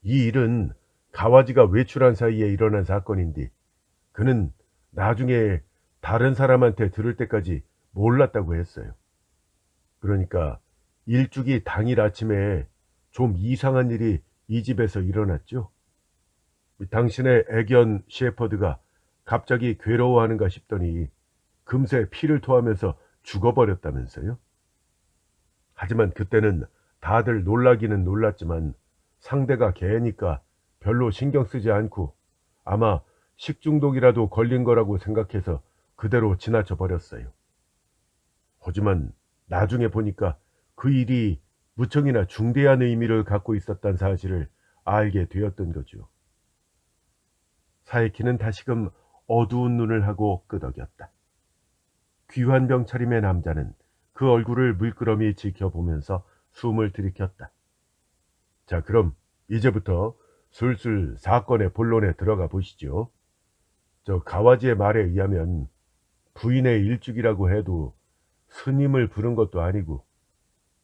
이 일은 가와지가 외출한 사이에 일어난 사건인데 그는 나중에 다른 사람한테 들을 때까지 몰랐다고 했어요. 그러니까 일주기 당일 아침에 좀 이상한 일이 이 집에서 일어났죠. 당신의 애견 셰퍼드가 갑자기 괴로워하는가 싶더니 금세 피를 토하면서 죽어버렸다면서요. 하지만 그때는 다들 놀라기는 놀랐지만 상대가 개니까 별로 신경 쓰지 않고 아마 식중독이라도 걸린 거라고 생각해서 그대로 지나쳐 버렸어요. 하지만 나중에 보니까 그 일이 무척이나 중대한 의미를 갖고 있었던 사실을 알게 되었던 거죠. 사이키는 다시금 어두운 눈을 하고 끄덕였다. 귀한 병차림의 남자는 그 얼굴을 물끄러미 지켜보면서 숨을 들이켰다. 자, 그럼 이제부터 슬슬 사건의 본론에 들어가 보시죠. 저 가와지의 말에 의하면 부인의 일죽이라고 해도 스님을 부른 것도 아니고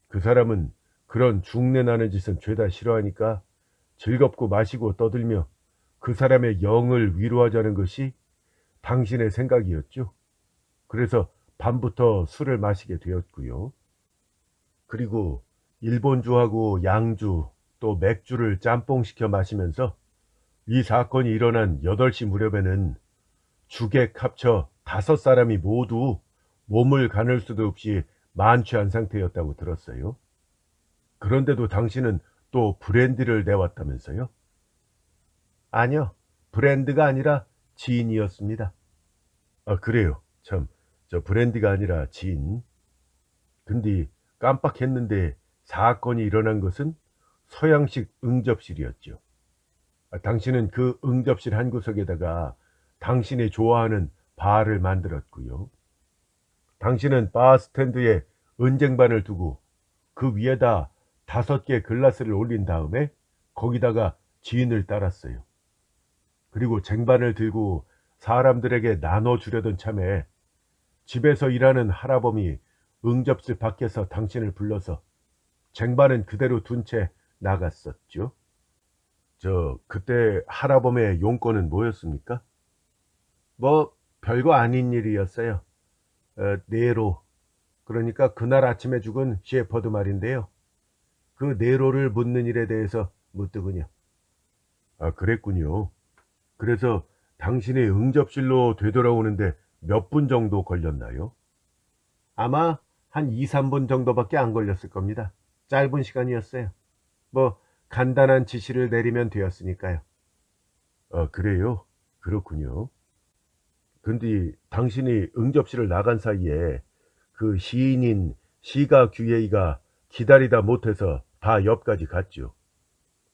그 사람은 그런 중내 나는 짓은 죄다 싫어하니까 즐겁고 마시고 떠들며 그 사람의 영을 위로하자는 것이 당신의 생각이었죠. 그래서 밤부터 술을 마시게 되었고요. 그리고 일본주하고 양주 또 맥주를 짬뽕시켜 마시면서 이 사건이 일어난 8시 무렵에는 주객 합쳐 5사람이 모두 몸을 가눌 수도 없이 만취한 상태였다고 들었어요. 그런데도 당신은 또 브랜디를 내왔다면서요? 아니요. 브랜드가 아니라 진이었습니다. 아, 그래요. 참, 저 브랜디가 아니라 진. 근데 깜빡했는데 사건이 일어난 것은 서양식 응접실이었죠. 당신은 그 응접실 한 구석에다가 당신이 좋아하는 바를 만들었고요. 당신은 바 스탠드에 은쟁반을 두고 그 위에다 5개 글라스를 올린 다음에 거기다가 진을 따랐어요. 그리고 쟁반을 들고 사람들에게 나눠주려던 참에 집에서 일하는 할아범이 응접실 밖에서 당신을 불러서 쟁반은 그대로 둔 채 나갔었죠. 그때 할아범의 용건은 뭐였습니까? 뭐 별거 아닌 일이었어요. 네로, 그러니까 그날 아침에 죽은 셰퍼드 말인데요. 그 네로를 묻는 일에 대해서 묻더군요. 아, 그랬군요. 그래서 당신이 응접실로 되돌아오는데 몇 분 정도 걸렸나요? 아마 한 2, 3분 정도밖에 안 걸렸을 겁니다. 짧은 시간이었어요. 뭐 간단한 지시를 내리면 되었으니까요. 아, 그래요? 그렇군요. 근데 당신이 응접실을 나간 사이에 그 시인인 시가 규예이가 기다리다 못해서 다 옆까지 갔죠.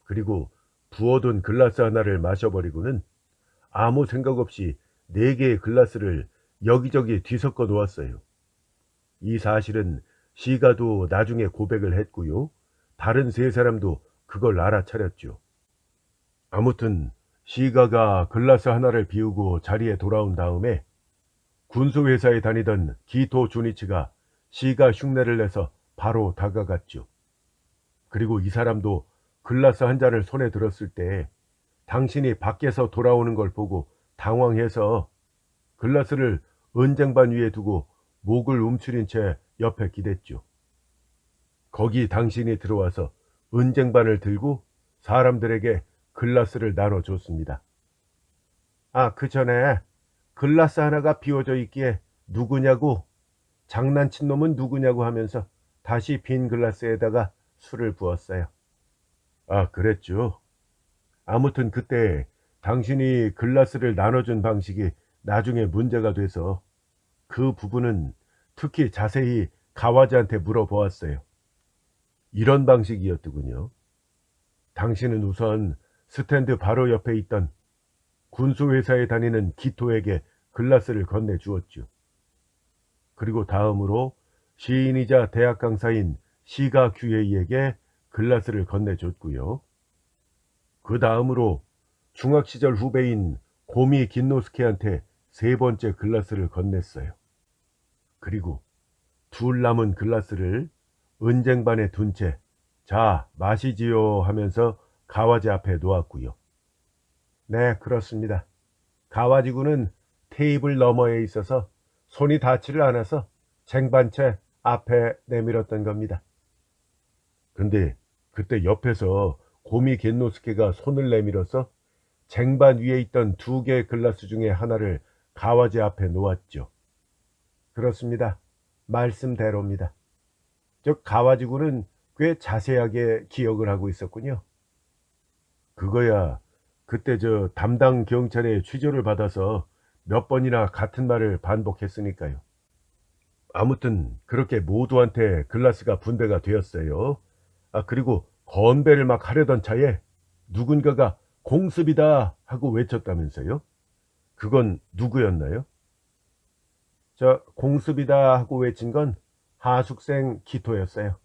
그리고 부어둔 글라스 하나를 마셔버리고는 아무 생각 없이 네 개의 글라스를 여기저기 뒤섞어 놓았어요. 이 사실은 시가도 나중에 고백을 했고요. 다른 세 사람도 그걸 알아차렸죠. 아무튼 시가가 글라스 하나를 비우고 자리에 돌아온 다음에 군수회사에 다니던 기토 주니치가 시가 흉내를 내서 바로 다가갔죠. 그리고 이 사람도 글라스 한 잔을 손에 들었을 때 당신이 밖에서 돌아오는 걸 보고 당황해서 글라스를 은쟁반 위에 두고 목을 움츠린 채 옆에 기댔죠. 거기 당신이 들어와서 은쟁반을 들고 사람들에게 글라스를 나눠줬습니다. 아, 그 전에 글라스 하나가 비워져 있기에 누구냐고, 장난친 놈은 누구냐고 하면서 다시 빈 글라스에다가 술을 부었어요. 아, 그랬죠. 아무튼 그때 당신이 글라스를 나눠준 방식이 나중에 문제가 돼서 그 부분은 특히 자세히 가와지한테 물어보았어요. 이런 방식이었더군요. 당신은 우선 스탠드 바로 옆에 있던 군수회사에 다니는 기토에게 글라스를 건네주었죠. 그리고 다음으로 시인이자 대학 강사인 시가 규예이에게 글라스를 건네줬고요. 그 다음으로 중학시절 후배인 고미 긴노스케한테 세 번째 글라스를 건넸어요. 그리고 둘 남은 글라스를 은쟁반에 둔 채 자, 마시지요 하면서 가와지 앞에 놓았고요. 네, 그렇습니다. 가와지군은 테이블 너머에 있어서 손이 닿지를 않아서 쟁반채 앞에 내밀었던 겁니다. 근데 그때 옆에서 고미 겐노스케가 손을 내밀어서 쟁반 위에 있던 두 개의 글라스 중에 하나를 가와지 앞에 놓았죠. 그렇습니다. 말씀대로입니다. 즉 가와지군은 꽤 자세하게 기억을 하고 있었군요. 그거야 그때 담당 경찰의 취조를 받아서 몇 번이나 같은 말을 반복했으니까요. 아무튼 그렇게 모두한테 글라스가 분배가 되었어요. 아, 그리고 건배를 막 하려던 차에 누군가가 공습이다 하고 외쳤다면서요? 그건 누구였나요? 공습이다 하고 외친 건 하숙생 기토였어요.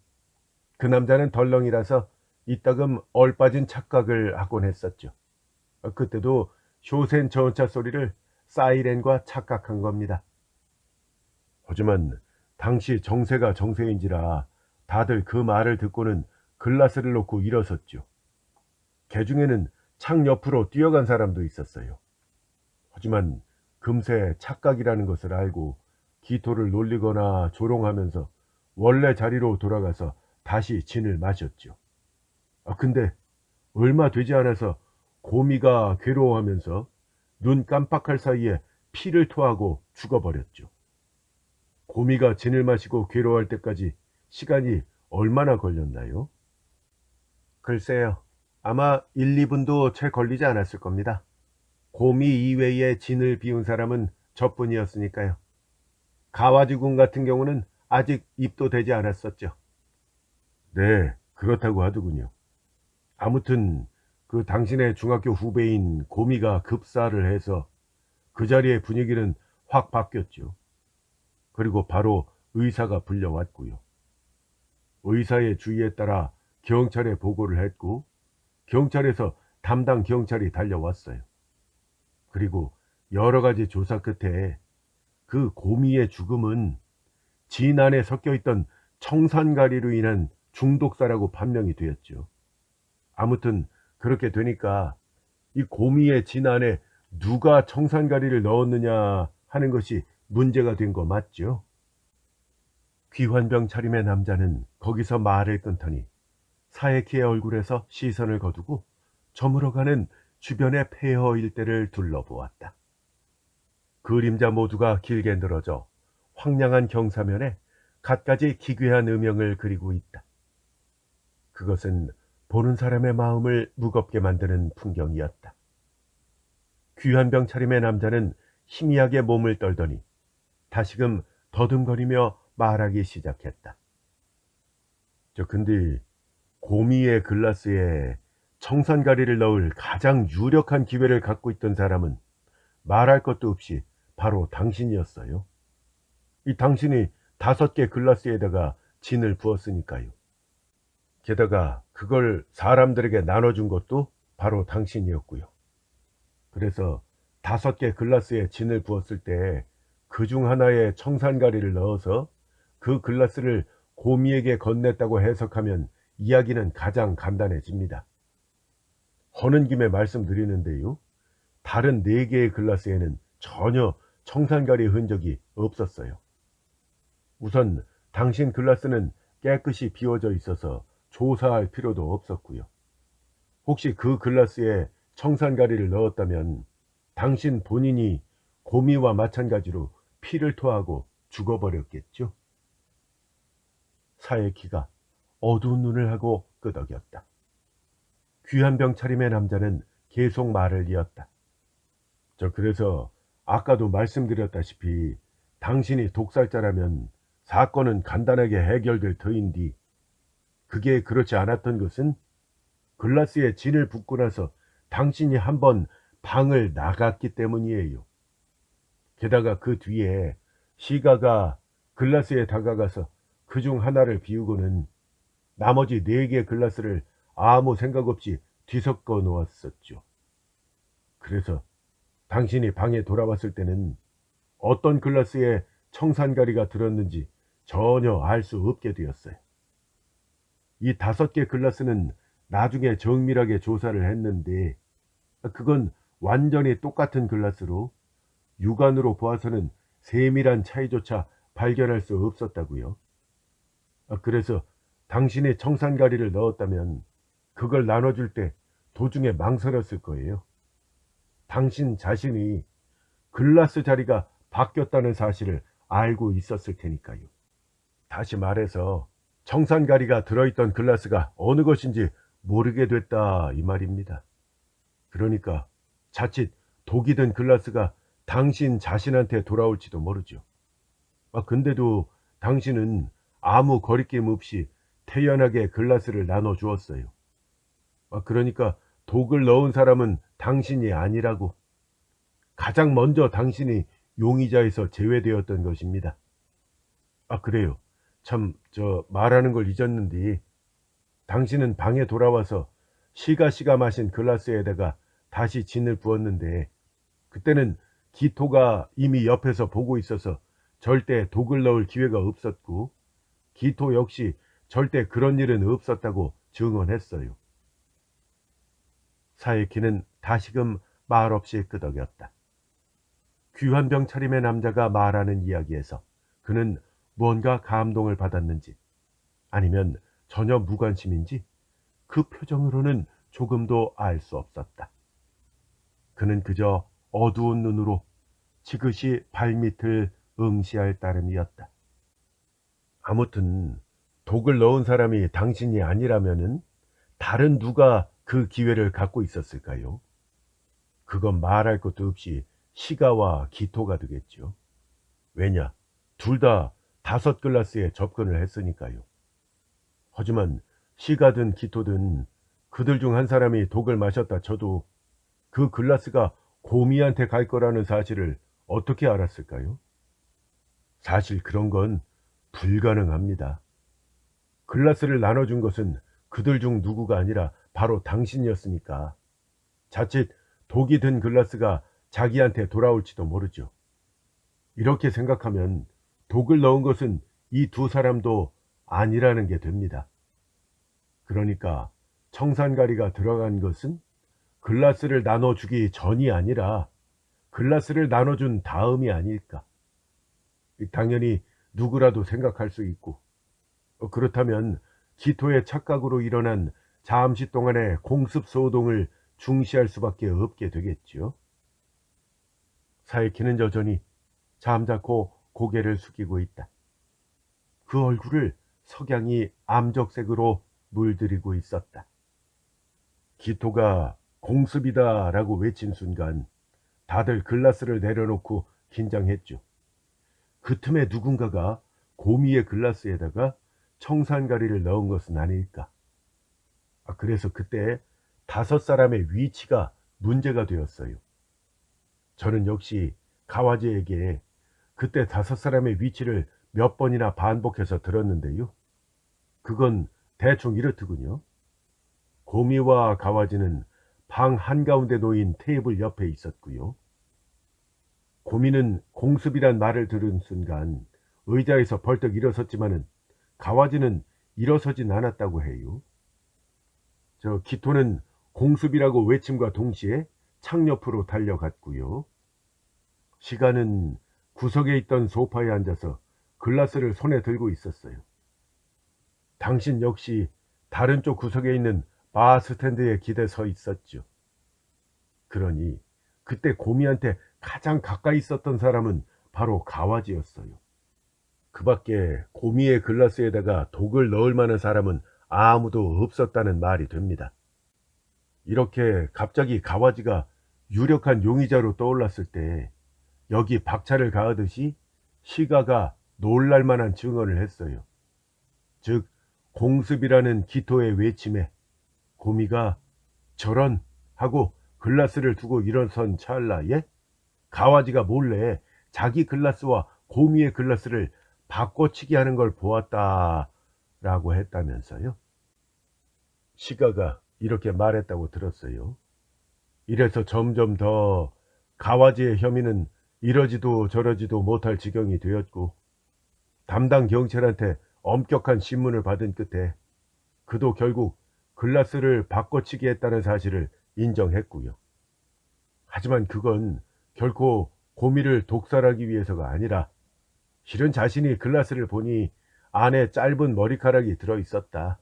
그 남자는 덜렁이라서 이따금 얼빠진 착각을 하곤 했었죠. 그때도 쇼센 전차 소리를 사이렌과 착각한 겁니다. 하지만 당시 정세가 정세인지라 다들 그 말을 듣고는 글라스를 놓고 일어섰죠. 개 중에는 창 옆으로 뛰어간 사람도 있었어요. 하지만 금세 착각이라는 것을 알고 기토를 놀리거나 조롱하면서 원래 자리로 돌아가서 다시 진을 마셨죠. 근데 얼마 되지 않아서 고미가 괴로워하면서 눈 깜빡할 사이에 피를 토하고 죽어버렸죠. 고미가 진을 마시고 괴로워할 때까지 시간이 얼마나 걸렸나요? 글쎄요. 아마 1, 2분도 채 걸리지 않았을 겁니다. 고미 이외에 진을 비운 사람은 저뿐이었으니까요. 가와지군 같은 경우는 아직 입도 되지 않았었죠. 네, 그렇다고 하더군요. 아무튼 그 당신의 중학교 후배인 고미가 급사를 해서 그 자리의 분위기는 확 바뀌었죠. 그리고 바로 의사가 불려왔고요. 의사의 주의에 따라 경찰에 보고를 했고 경찰에서 담당 경찰이 달려왔어요. 그리고 여러 가지 조사 끝에 그 고미의 죽음은 진 안에 섞여 있던 청산가리로 인한 중독사라고 판명이 되었죠. 아무튼 그렇게 되니까 이 고미의 진 안에 누가 청산가리를 넣었느냐 하는 것이 문제가 된 거 맞죠? 귀환병 차림의 남자는 거기서 말을 끊더니 사에키의 얼굴에서 시선을 거두고 저물어가는 주변의 폐허 일대를 둘러보았다. 그림자 모두가 길게 늘어져 황량한 경사면에 갖가지 기괴한 음영을 그리고 있다. 그것은 보는 사람의 마음을 무겁게 만드는 풍경이었다. 귀환병 차림의 남자는 희미하게 몸을 떨더니 다시금 더듬거리며 말하기 시작했다. 근데 고미의 글라스에 청산가리를 넣을 가장 유력한 기회를 갖고 있던 사람은 말할 것도 없이 바로 당신이었어요. 이 당신이 5개 글라스에다가 진을 부었으니까요. 게다가 그걸 사람들에게 나눠준 것도 바로 당신이었고요. 그래서 5개 글라스에 진을 부었을 때 그중 하나에 청산가리를 넣어서 그 글라스를 고미에게 건넸다고 해석하면 이야기는 가장 간단해집니다. 허는 김에 말씀드리는데요. 다른 4개의 글라스에는 전혀 청산가리 흔적이 없었어요. 우선 당신 글라스는 깨끗이 비워져 있어서 조사할 필요도 없었고요. 혹시 그 글라스에 청산가리를 넣었다면 당신 본인이 고미와 마찬가지로 피를 토하고 죽어버렸겠죠. 사에키가 어두운 눈을 하고 끄덕였다. 귀환병 차림의 남자는 계속 말을 이었다. 그래서 아까도 말씀드렸다시피 당신이 독살자라면 사건은 간단하게 해결될 터인디 그게 그렇지 않았던 것은 글라스에 진을 붓고 나서 당신이 한번 방을 나갔기 때문이에요. 게다가 그 뒤에 시가가 글라스에 다가가서 그중 하나를 비우고는 나머지 4개 글라스를 아무 생각 없이 뒤섞어 놓았었죠. 그래서 당신이 방에 돌아왔을 때는 어떤 글라스에 청산가리가 들었는지 전혀 알 수 없게 되었어요. 이 5개 글라스는 나중에 정밀하게 조사를 했는데 그건 완전히 똑같은 글라스로 육안으로 보아서는 세밀한 차이조차 발견할 수 없었다고요. 그래서 당신이 청산가리를 넣었다면 그걸 나눠줄 때 도중에 망설였을 거예요. 당신 자신이 글라스 자리가 바뀌었다는 사실을 알고 있었을 테니까요. 다시 말해서 청산가리가 들어있던 글라스가 어느 것인지 모르게 됐다 이 말입니다. 그러니까 자칫 독이 든 글라스가 당신 자신한테 돌아올지도 모르죠. 근데도 당신은 아무 거리낌 없이 태연하게 글라스를 나눠주었어요. 그러니까 독을 넣은 사람은 당신이 아니라고. 가장 먼저 당신이 용의자에서 제외되었던 것입니다. 그래요. 참 말하는 걸 잊었는데 당신은 방에 돌아와서 시가 마신 글라스에다가 다시 진을 부었는데 그때는 기토가 이미 옆에서 보고 있어서 절대 독을 넣을 기회가 없었고 기토 역시 절대 그런 일은 없었다고 증언했어요. 사에키는 다시금 말없이 끄덕였다. 귀환병 차림의 남자가 말하는 이야기에서 그는 무언가 감동을 받았는지 아니면 전혀 무관심인지 그 표정으로는 조금도 알 수 없었다. 그는 그저 어두운 눈으로 지그시 발밑을 응시할 따름이었다. 아무튼 독을 넣은 사람이 당신이 아니라면은 다른 누가 그 기회를 갖고 있었을까요? 그건 말할 것도 없이 시가와 기토가 되겠죠. 왜냐? 둘 다 5글라스에 접근을 했으니까요. 하지만 시가든 기토든 그들 중 한 사람이 독을 마셨다 쳐도 그 글라스가 고미한테 갈 거라는 사실을 어떻게 알았을까요? 사실 그런 건 불가능합니다. 글라스를 나눠준 것은 그들 중 누구가 아니라 바로 당신이었으니까 자칫 독이 든 글라스가 자기한테 돌아올지도 모르죠. 이렇게 생각하면 독을 넣은 것은 이 두 사람도 아니라는 게 됩니다. 그러니까 청산가리가 들어간 것은 글라스를 나눠주기 전이 아니라 글라스를 나눠준 다음이 아닐까. 당연히 누구라도 생각할 수 있고, 그렇다면 기토의 착각으로 일어난 잠시 동안의 공습 소동을 중시할 수밖에 없게 되겠지요. 사이키는 여전히 잠자코 고개를 숙이고 있다. 그 얼굴을 석양이 암적색으로 물들이고 있었다. 기토가 공습이다라고 외친 순간 다들 글라스를 내려놓고 긴장했죠. 그 틈에 누군가가 고미의 글라스에다가 청산가리를 넣은 것은 아닐까. 그래서 그때 5사람의 위치가 문제가 되었어요. 저는 역시 가와지에게 그때 5사람의 위치를 몇 번이나 반복해서 들었는데요. 그건 대충 이렇더군요. 고미와 가와지는 방 한가운데 놓인 테이블 옆에 있었고요. 고미는 공습이란 말을 들은 순간 의자에서 벌떡 일어섰지만은 가와지는 일어서진 않았다고 해요. 저 기토는 공습이라고 외침과 동시에 창 옆으로 달려갔고요. 시간은 구석에 있던 소파에 앉아서 글라스를 손에 들고 있었어요. 당신 역시 다른 쪽 구석에 있는 바 스탠드에 기대 서 있었죠. 그러니 그때 고미한테 가장 가까이 있었던 사람은 바로 가와지였어요. 그 밖에 고미의 글라스에다가 독을 넣을 만한 사람은 아무도 없었다는 말이 됩니다. 이렇게 갑자기 가와지가 유력한 용의자로 떠올랐을 때 여기 박차를 가하듯이 시가가 놀랄만한 증언을 했어요. 즉 공습이라는 기토의 외침에 고미가 저런 하고 글라스를 두고 일어선 찰나에 가와지가 몰래 자기 글라스와 고미의 글라스를 바꿔치기 하는 걸 보았다라고 했다면서요. 시가가 이렇게 말했다고 들었어요. 이래서 점점 더 가와지의 혐의는 이러지도 저러지도 못할 지경이 되었고 담당 경찰한테 엄격한 신문을 받은 끝에 그도 결국 글라스를 바꿔치기 했다는 사실을 인정했고요. 하지만 그건 결코 고미를 독살하기 위해서가 아니라 실은 자신이 글라스를 보니 안에 짧은 머리카락이 들어있었다.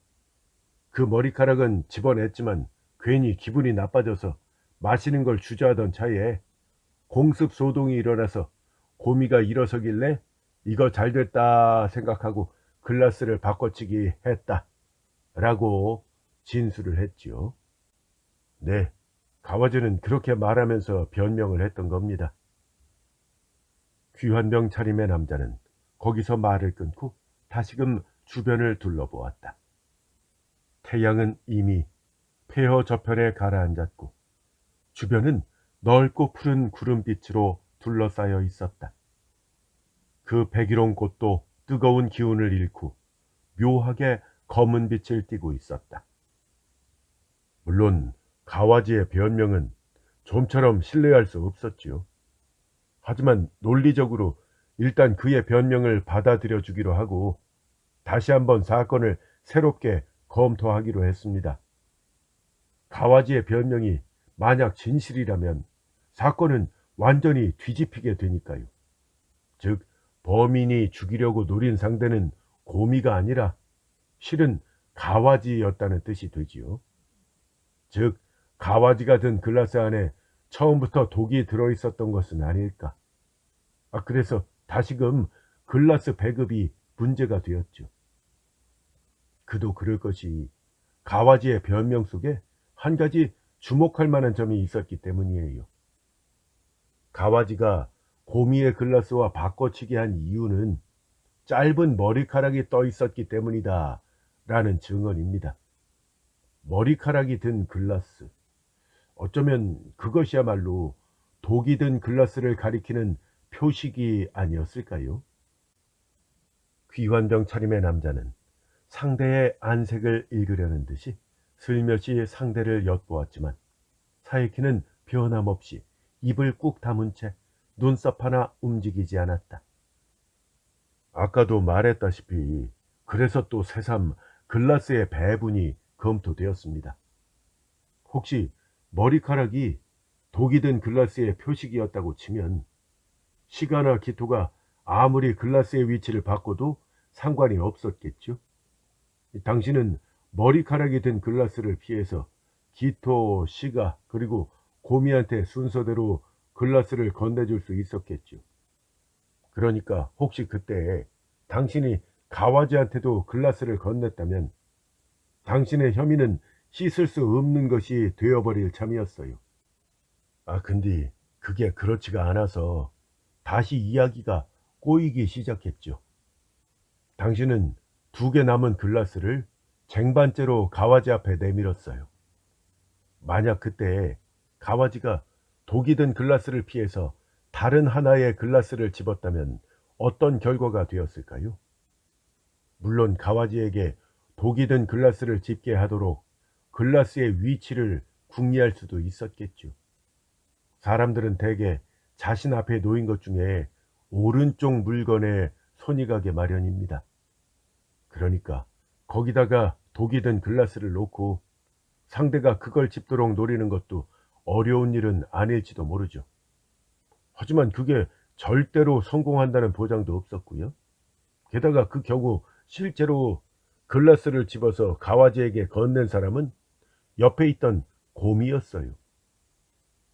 그 머리카락은 집어냈지만 괜히 기분이 나빠져서 마시는 걸 주저하던 차에 공습 소동이 일어나서 고미가 일어서길래 이거 잘됐다 생각하고 글라스를 바꿔치기 했다 라고 진술을 했지요. 네, 가와즈는 그렇게 말하면서 변명을 했던 겁니다. 귀환병 차림의 남자는 거기서 말을 끊고 다시금 주변을 둘러보았다. 태양은 이미 폐허 저편에 가라앉았고 주변은 넓고 푸른 구름빛으로 둘러싸여 있었다. 그 백일홍 꽃도 뜨거운 기운을 잃고 묘하게 검은 빛을 띠고 있었다. 물론 가와지의 변명은 좀처럼 신뢰할 수 없었지요. 하지만 논리적으로 일단 그의 변명을 받아들여 주기로 하고 다시 한번 사건을 새롭게 검토하기로 했습니다. 가와지의 변명이 만약 진실이라면 사건은 완전히 뒤집히게 되니까요. 즉 범인이 죽이려고 노린 상대는 고미가 아니라 실은 가와지였다는 뜻이 되지요. 즉 가와지가 든 글라스 안에 처음부터 독이 들어있었던 것은 아닐까. 그래서 다시금 글라스 배급이 문제가 되었죠. 그도 그럴 것이 가와지의 변명 속에 한 가지 주목할 만한 점이 있었기 때문이에요. 가와지가 고미의 글라스와 바꿔치기 한 이유는 짧은 머리카락이 떠 있었기 때문이다 라는 증언입니다. 머리카락이 든 글라스. 어쩌면 그것이야말로 독이 든 글라스를 가리키는 표식이 아니었을까요? 귀환병 차림의 남자는 상대의 안색을 읽으려는 듯이 슬며시 상대를 엿보았지만 사이키는 변함없이 입을 꾹 다문 채 눈썹 하나 움직이지 않았다. 아까도 말했다시피 그래서 또 새삼 글라스의 배분이 검토되었습니다. 혹시 머리카락이 독이 든 글라스의 표식이었다고 치면 시가나 기토가 아무리 글라스의 위치를 바꿔도 상관이 없었겠죠. 당신은 머리카락이 든 글라스를 피해서 기토, 시가 그리고 고미한테 순서대로 글라스를 건네줄 수 있었겠죠. 그러니까 혹시 그때 당신이 가와지한테도 글라스를 건넸다면 당신의 혐의는 씻을 수 없는 것이 되어버릴 참이었어요. 근데 그게 그렇지가 않아서 다시 이야기가 꼬이기 시작했죠. 당신은 2개 남은 글라스를 쟁반째로 가와지 앞에 내밀었어요. 만약 그때 가와지가 독이 든 글라스를 피해서 다른 하나의 글라스를 집었다면 어떤 결과가 되었을까요? 물론 가와지에게 독이 든 글라스를 집게 하도록 글라스의 위치를 궁리할 수도 있었겠죠. 사람들은 대개 자신 앞에 놓인 것 중에 오른쪽 물건에 손이 가게 마련입니다. 그러니까 거기다가 독이 든 글라스를 놓고 상대가 그걸 집도록 노리는 것도 어려운 일은 아닐지도 모르죠. 하지만 그게 절대로 성공한다는 보장도 없었고요. 게다가 그 경우 실제로 글라스를 집어서 가와지에게 건넨 사람은 옆에 있던 곰이었어요.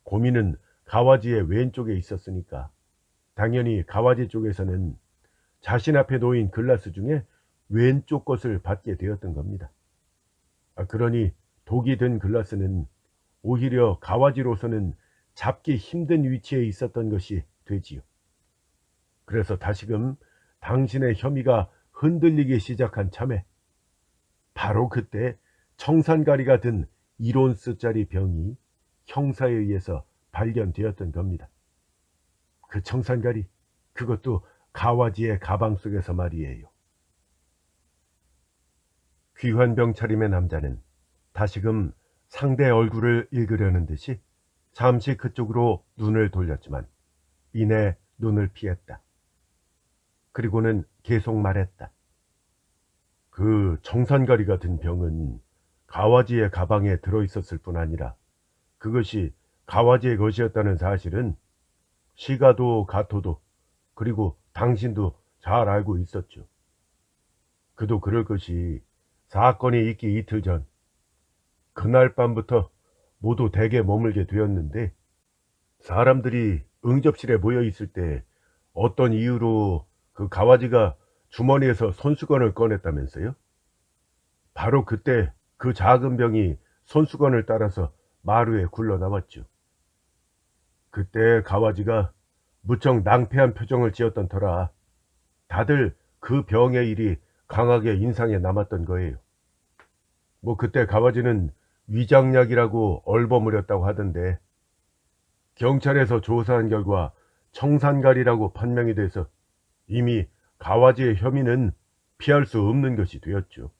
곰이는 가와지의 왼쪽에 있었으니까 당연히 가와지 쪽에서는 자신 앞에 놓인 글라스 중에 왼쪽 것을 받게 되었던 겁니다. 그러니 독이 든 글라스는 오히려 가와지로서는 잡기 힘든 위치에 있었던 것이 되지요. 그래서 다시금 당신의 혐의가 흔들리기 시작한 참에 바로 그때 청산가리가 든 1온스짜리 병이 형사에 의해서 발견되었던 겁니다. 그 청산가리, 그것도 가와지의 가방 속에서 말이에요. 귀환병 차림의 남자는 다시금 상대 얼굴을 읽으려는 듯이 잠시 그쪽으로 눈을 돌렸지만 이내 눈을 피했다. 그리고는 계속 말했다. 그 청산가리 같은 병은 가와지의 가방에 들어있었을 뿐 아니라 그것이 가와지의 것이었다는 사실은 시가도 가토도 그리고 당신도 잘 알고 있었죠. 그도 그럴 것이 사건이 있기 이틀 전 그날 밤부터 모두 댁에 머물게 되었는데 사람들이 응접실에 모여 있을 때 어떤 이유로 그 가와지가 주머니에서 손수건을 꺼냈다면서요? 바로 그때 그 작은 병이 손수건을 따라서 마루에 굴러 나왔죠. 그때 가와지가 무척 낭패한 표정을 지었던 터라 다들 그 병의 일이 강하게 인상에 남았던 거예요. 그때 가와지는 위장약이라고 얼버무렸다고 하던데 경찰에서 조사한 결과 청산가리라고 판명이 돼서 이미 가와지의 혐의는 피할 수 없는 것이 되었죠.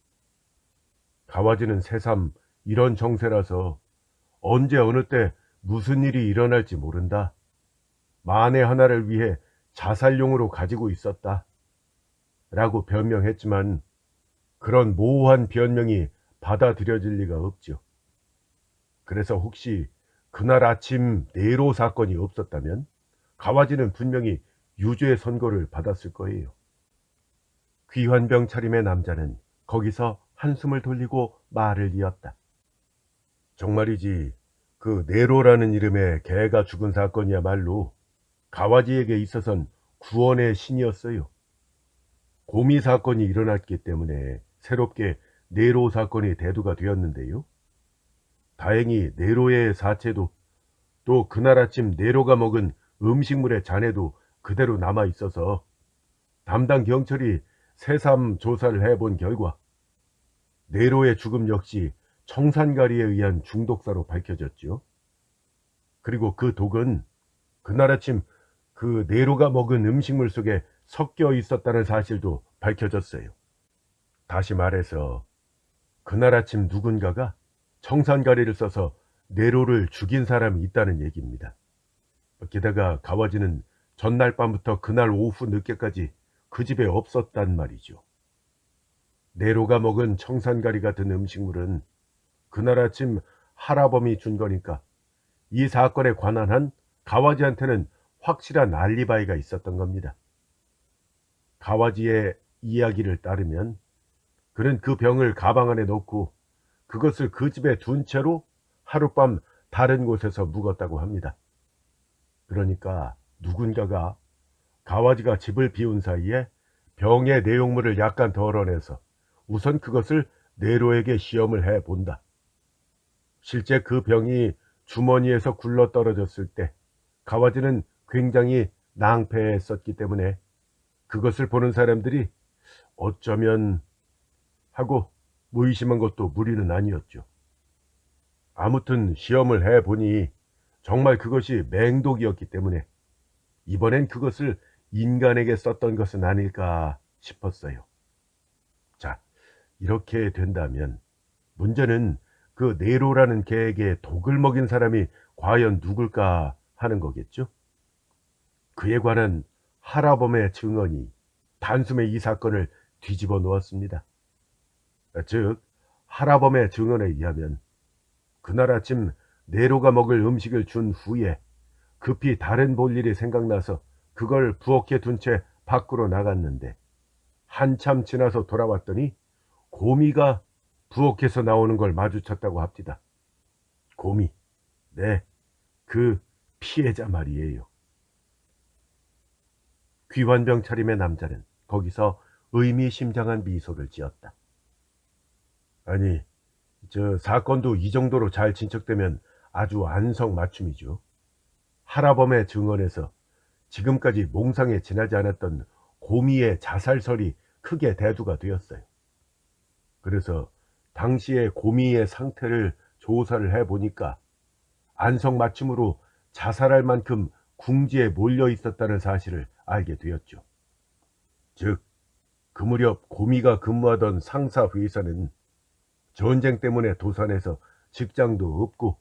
가와지는 새삼 이런 정세라서 언제 어느 때 무슨 일이 일어날지 모른다. 만에 하나를 위해 자살용으로 가지고 있었다. 라고 변명했지만 그런 모호한 변명이 받아들여질 리가 없죠. 그래서 혹시 그날 아침 네로 사건이 없었다면 가와지는 분명히 유죄 선고를 받았을 거예요. 귀환병 차림의 남자는 거기서 한숨을 돌리고 말을 이었다. 정말이지 그 네로라는 이름의 개가 죽은 사건이야말로 가와지에게 있어선 구원의 신이었어요. 고미 사건이 일어났기 때문에 새롭게 네로 사건이 대두가 되었는데요. 다행히 네로의 사체도 또 그날 아침 네로가 먹은 음식물의 잔해도 그대로 남아 있어서 담당 경찰이 새삼 조사를 해본 결과 네로의 죽음 역시 청산가리에 의한 중독사로 밝혀졌죠. 그리고 그 독은 그날 아침 그 네로가 먹은 음식물 속에 섞여 있었다는 사실도 밝혀졌어요. 다시 말해서 그날 아침 누군가가 청산가리를 써서 네로를 죽인 사람이 있다는 얘기입니다. 게다가 가와지는 전날 밤부터 그날 오후 늦게까지 그 집에 없었단 말이죠. 네로가 먹은 청산가리 같은 음식물은 그날 아침 할아범이 준 거니까 이 사건에 관한 한 가와지한테는 확실한 알리바이가 있었던 겁니다. 가와지의 이야기를 따르면 그는 그 병을 가방 안에 넣고 그것을 그 집에 둔 채로 하룻밤 다른 곳에서 묵었다고 합니다. 그러니까 누군가가 가와지가 집을 비운 사이에 병의 내용물을 약간 덜어내서 우선 그것을 네로에게 시험을 해본다. 실제 그 병이 주머니에서 굴러떨어졌을 때 가와지는 굉장히 낭패했었기 때문에 그것을 보는 사람들이 어쩌면 하고 의심한 것도 무리는 아니었죠. 아무튼 시험을 해보니 정말 그것이 맹독이었기 때문에 이번엔 그것을 인간에게 썼던 것은 아닐까 싶었어요. 자, 이렇게 된다면 문제는 그 네로라는 개에게 독을 먹인 사람이 과연 누굴까 하는 거겠죠? 그에 관한 할아범의 증언이 단숨에 이 사건을 뒤집어 놓았습니다. 즉, 할아범의 증언에 의하면 그날 아침 네로가 먹을 음식을 준 후에 급히 다른 볼 일이 생각나서 그걸 부엌에 둔 채 밖으로 나갔는데 한참 지나서 돌아왔더니 고미가 부엌에서 나오는 걸 마주쳤다고 합니다. 고미, 네, 그 피해자 말이에요. 귀환병 차림의 남자는 거기서 의미심장한 미소를 지었다. 아니, 저 사건도 이 정도로 잘 진척되면 아주 안성맞춤이죠. 할아범의 증언에서 지금까지 몽상에 지나지 않았던 고미의 자살설이 크게 대두가 되었어요. 그래서 당시의 고미의 상태를 조사를 해보니까 안성맞춤으로 자살할 만큼 궁지에 몰려 있었다는 사실을 알게 되었죠. 즉, 그 무렵 고미가 근무하던 상사 회사는 전쟁 때문에 도산해서 직장도 없고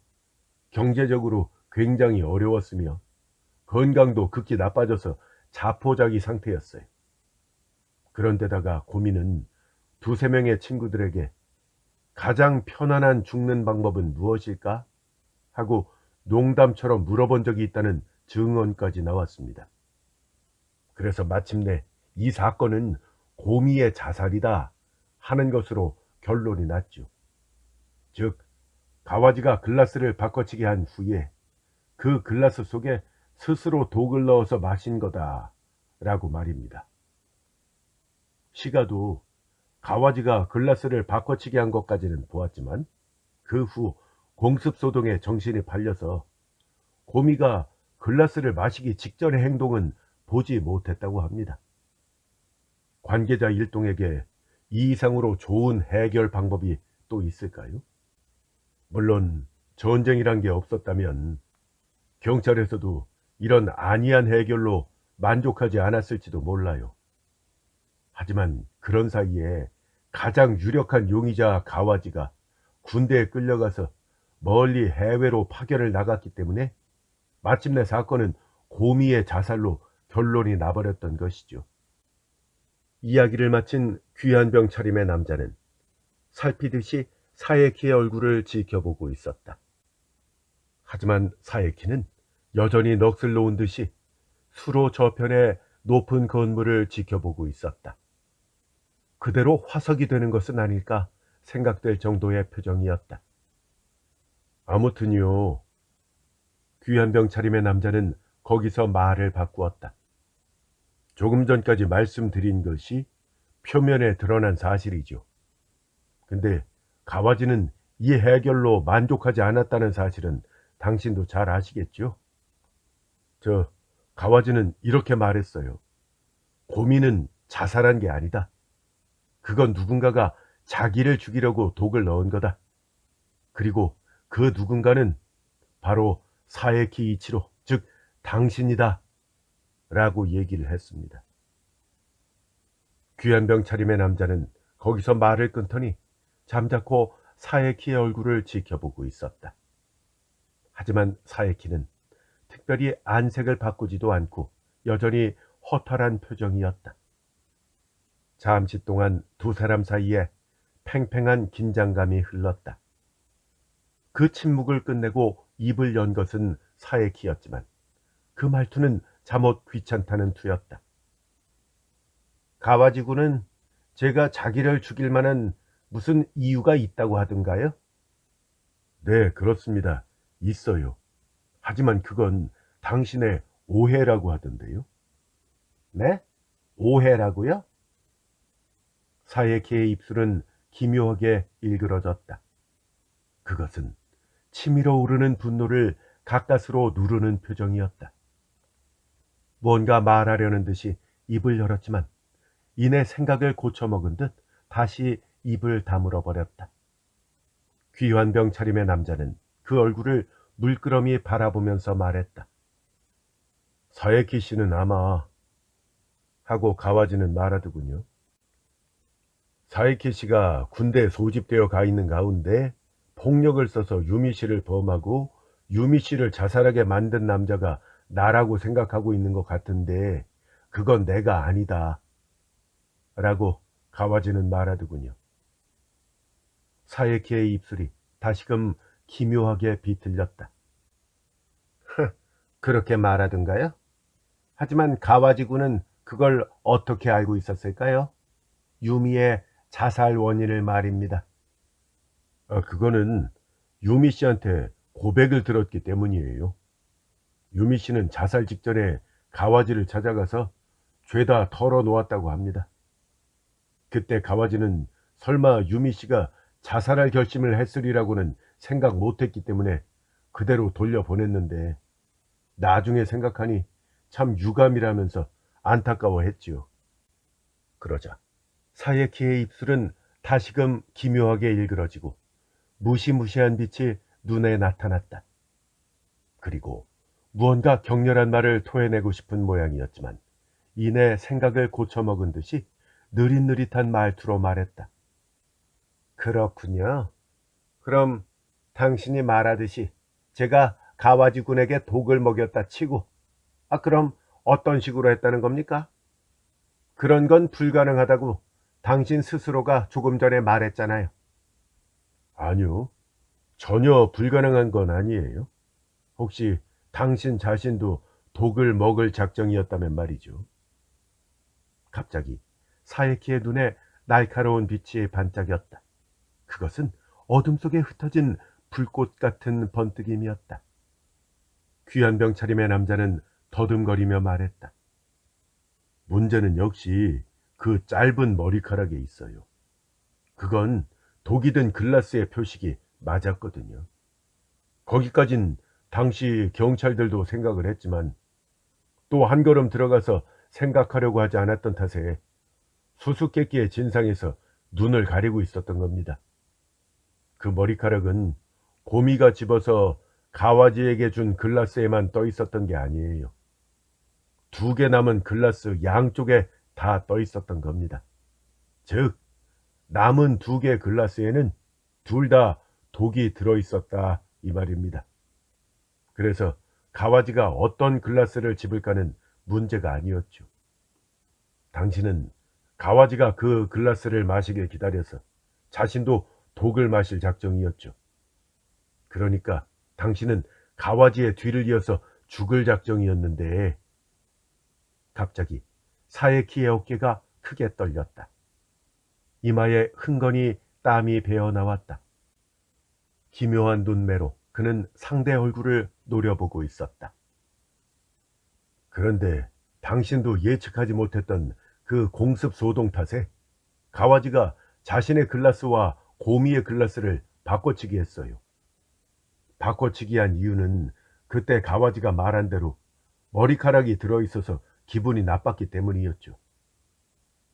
경제적으로 굉장히 어려웠으며 건강도 극히 나빠져서 자포자기 상태였어요. 그런데다가 고미는 두세 명의 친구들에게 가장 편안한 죽는 방법은 무엇일까? 하고 농담처럼 물어본 적이 있다는 증언까지 나왔습니다. 그래서 마침내 이 사건은 고미의 자살이다 하는 것으로 결론이 났죠. 즉, 가와지가 글라스를 바꿔치기 한 후에 그 글라스 속에 스스로 독을 넣어서 마신 거다 라고 말입니다. 시가도 가와지가 글라스를 바꿔치기 한 것까지는 보았지만 그 후 공습소동에 정신이 팔려서 고미가 글라스를 마시기 직전의 행동은 보지 못했다고 합니다. 관계자 일동에게 이 이상으로 좋은 해결 방법이 또 있을까요? 물론 전쟁이란 게 없었다면 경찰에서도 이런 안이한 해결로 만족하지 않았을지도 몰라요. 하지만 그런 사이에 가장 유력한 용의자 가와지가 군대에 끌려가서 멀리 해외로 파견을 나갔기 때문에 마침내 사건은 고미의 자살로 결론이 나버렸던 것이죠. 이야기를 마친 귀한병 차림의 남자는 살피듯이 사에키의 얼굴을 지켜보고 있었다. 하지만 사에키는 여전히 넋을 놓은 듯이 수로 저편의 높은 건물을 지켜보고 있었다. 그대로 화석이 되는 것은 아닐까 생각될 정도의 표정이었다. 아무튼요, 귀한병 차림의 남자는 거기서 말을 바꾸었다. 조금 전까지 말씀드린 것이 표면에 드러난 사실이죠. 근데 가와지는 이 해결로 만족하지 않았다는 사실은 당신도 잘 아시겠죠? 가와지는 이렇게 말했어요. 고미는 자살한 게 아니다. 그건 누군가가 자기를 죽이려고 독을 넣은 거다. 그리고 그 누군가는 바로 사에키 이치로, 즉 당신이다 라고 얘기를 했습니다. 귀한병 차림의 남자는 거기서 말을 끊더니 잠자코 사에키의 얼굴을 지켜보고 있었다. 하지만 사에키는 특별히 안색을 바꾸지도 않고 여전히 허탈한 표정이었다. 잠시 동안 두 사람 사이에 팽팽한 긴장감이 흘렀다. 그 침묵을 끝내고 입을 연 것은 사에키였지만 그 말투는 잠옷 귀찮다는 투였다. 가와지군은 제가 자기를 죽일 만한 무슨 이유가 있다고 하던가요? 네, 그렇습니다. 있어요. 하지만 그건 당신의 오해라고 하던데요. 네? 오해라고요? 사에키의 입술은 기묘하게 일그러졌다. 그것은 치밀어 오르는 분노를 가까스로 누르는 표정이었다. 뭔가 말하려는 듯이 입을 열었지만 이내 생각을 고쳐먹은 듯 다시 입을 다물어 버렸다. 귀환병 차림의 남자는 그 얼굴을 물끄러미 바라보면서 말했다. 사에키 씨는 아마 하고 가와지는 말하더군요. 사에키 씨가 군대에 소집되어 가 있는 가운데 폭력을 써서 유미 씨를 범하고 유미 씨를 자살하게 만든 남자가 나라고 생각하고 있는 것 같은데 그건 내가 아니다. 라고 가와지는 말하더군요. 사에키의 입술이 다시금 기묘하게 비틀렸다. 그렇게 말하던가요? 하지만 가와지군은 그걸 어떻게 알고 있었을까요? 유미의 자살 원인을 말입니다. 그거는 유미 씨한테 고백을 들었기 때문이에요. 유미 씨는 자살 직전에 가와지를 찾아가서 죄다 털어놓았다고 합니다. 그때 가와지는 설마 유미 씨가 자살할 결심을 했으리라고는 생각 못했기 때문에 그대로 돌려보냈는데 나중에 생각하니 참 유감이라면서 안타까워했지요. 그러자 사에키의 입술은 다시금 기묘하게 일그러지고 무시무시한 빛이 눈에 나타났다. 그리고 무언가 격렬한 말을 토해내고 싶은 모양이었지만 이내 생각을 고쳐먹은 듯이 느릿느릿한 말투로 말했다. 그렇군요. 그럼 당신이 말하듯이 제가 가와지 군에게 독을 먹였다 치고 그럼 어떤 식으로 했다는 겁니까? 그런 건 불가능하다고 당신 스스로가 조금 전에 말했잖아요. 아니요. 전혀 불가능한 건 아니에요. 혹시 당신 자신도 독을 먹을 작정이었다면 말이죠. 갑자기 사에키의 눈에 날카로운 빛이 반짝였다. 그것은 어둠 속에 흩어진 불꽃 같은 번뜩임이었다. 귀한병 차림의 남자는 더듬거리며 말했다. 문제는 역시 그 짧은 머리카락에 있어요. 그건 독이 든 글라스의 표식이 맞았거든요. 거기까진 당시 경찰들도 생각을 했지만 또 한 걸음 들어가서 생각하려고 하지 않았던 탓에 수수께끼의 진상에서 눈을 가리고 있었던 겁니다. 그 머리카락은 고미가 집어서 가와지에게 준 글라스에만 떠 있었던 게 아니에요. 2개 남은 글라스 양쪽에 다 떠 있었던 겁니다. 즉, 남은 2개 글라스에는 둘 다 독이 들어 있었다 이 말입니다. 그래서 가와지가 어떤 글라스를 집을까는 문제가 아니었죠. 당신은 가와지가 그 글라스를 마시길 기다려서 자신도 독을 마실 작정이었죠. 그러니까 당신은 가와지의 뒤를 이어서 죽을 작정이었는데 갑자기 사에키의 어깨가 크게 떨렸다. 이마에 흥건히 땀이 배어 나왔다. 기묘한 눈매로 그는 상대 얼굴을 노려보고 있었다. 그런데 당신도 예측하지 못했던 그 공습 소동 탓에 가와지가 자신의 글라스와 고미의 글라스를 바꿔치기 했어요. 바꿔치기 한 이유는 그때 가와지가 말한 대로 머리카락이 들어있어서 기분이 나빴기 때문이었죠.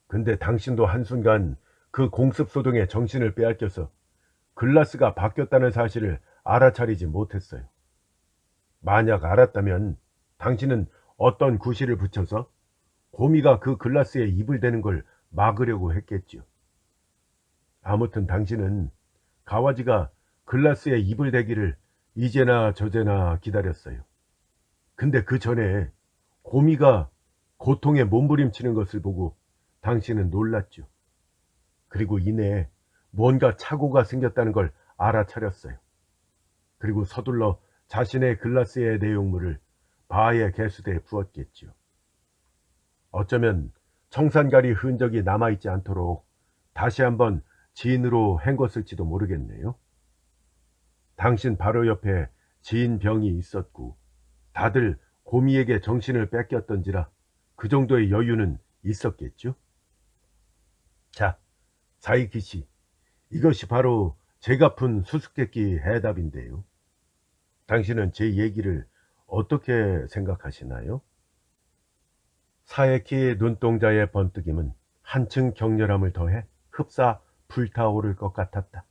근데 당신도 한순간 그 공습소동에 정신을 빼앗겨서 글라스가 바뀌었다는 사실을 알아차리지 못했어요. 만약 알았다면 당신은 어떤 구실을 붙여서 고미가 그 글라스에 입을 대는 걸 막으려고 했겠지요. 아무튼 당신은 가와지가 글라스에 입을 대기를 이제나 저제나 기다렸어요. 근데 그 전에 고미가 고통에 몸부림치는 것을 보고 당신은 놀랐죠. 그리고 이내에 뭔가 착오가 생겼다는 걸 알아차렸어요. 그리고 서둘러 자신의 글라스의 내용물을 바의 개수대에 부었겠지요. 어쩌면 청산가리 흔적이 남아있지 않도록 다시 한번 진으로 헹궜을지도 모르겠네요. 당신 바로 옆에 진 병이 있었고 다들 고미에게 정신을 뺏겼던지라 그 정도의 여유는 있었겠죠. 자, 사이키 씨, 이것이 바로 제가 푼 수수께끼 해답인데요. 당신은 제 얘기를 어떻게 생각하시나요? 사에키의 눈동자의 번뜩임은 한층 격렬함을 더해 흡사 불타오를 것 같았다.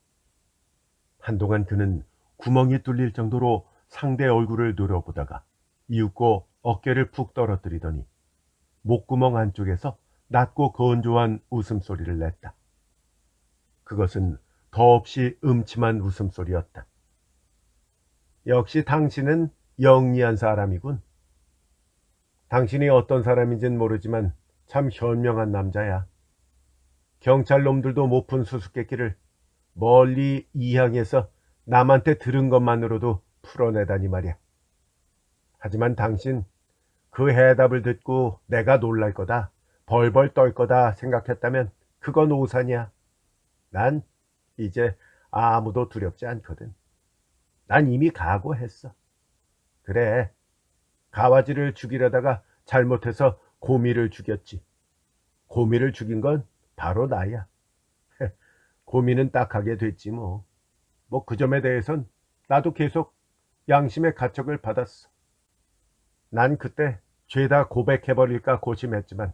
한동안 그는 구멍이 뚫릴 정도로 상대 얼굴을 노려보다가 이윽고 어깨를 푹 떨어뜨리더니 목구멍 안쪽에서 낮고 건조한 웃음소리를 냈다. 그것은 더없이 음침한 웃음소리였다. 역시 당신은 영리한 사람이군. 당신이 어떤 사람인지는 모르지만 참 현명한 남자야. 경찰 놈들도 못 푼 수수께끼를 멀리 이향해서 남한테 들은 것만으로도 풀어내다니 말이야. 하지만 당신 그 해답을 듣고 내가 놀랄 거다, 벌벌 떨 거다 생각했다면 그건 오산이야. 난 이제 아무도 두렵지 않거든. 난 이미 각오했어. 그래, 가와지를 죽이려다가 잘못해서 고미를 죽였지. 고미를 죽인 건 바로 나야. 고미는 딱하게 됐지 뭐. 그 점에 대해선 나도 계속 양심의 가책을 받았어. 난 그때 죄다 고백해버릴까 고심했지만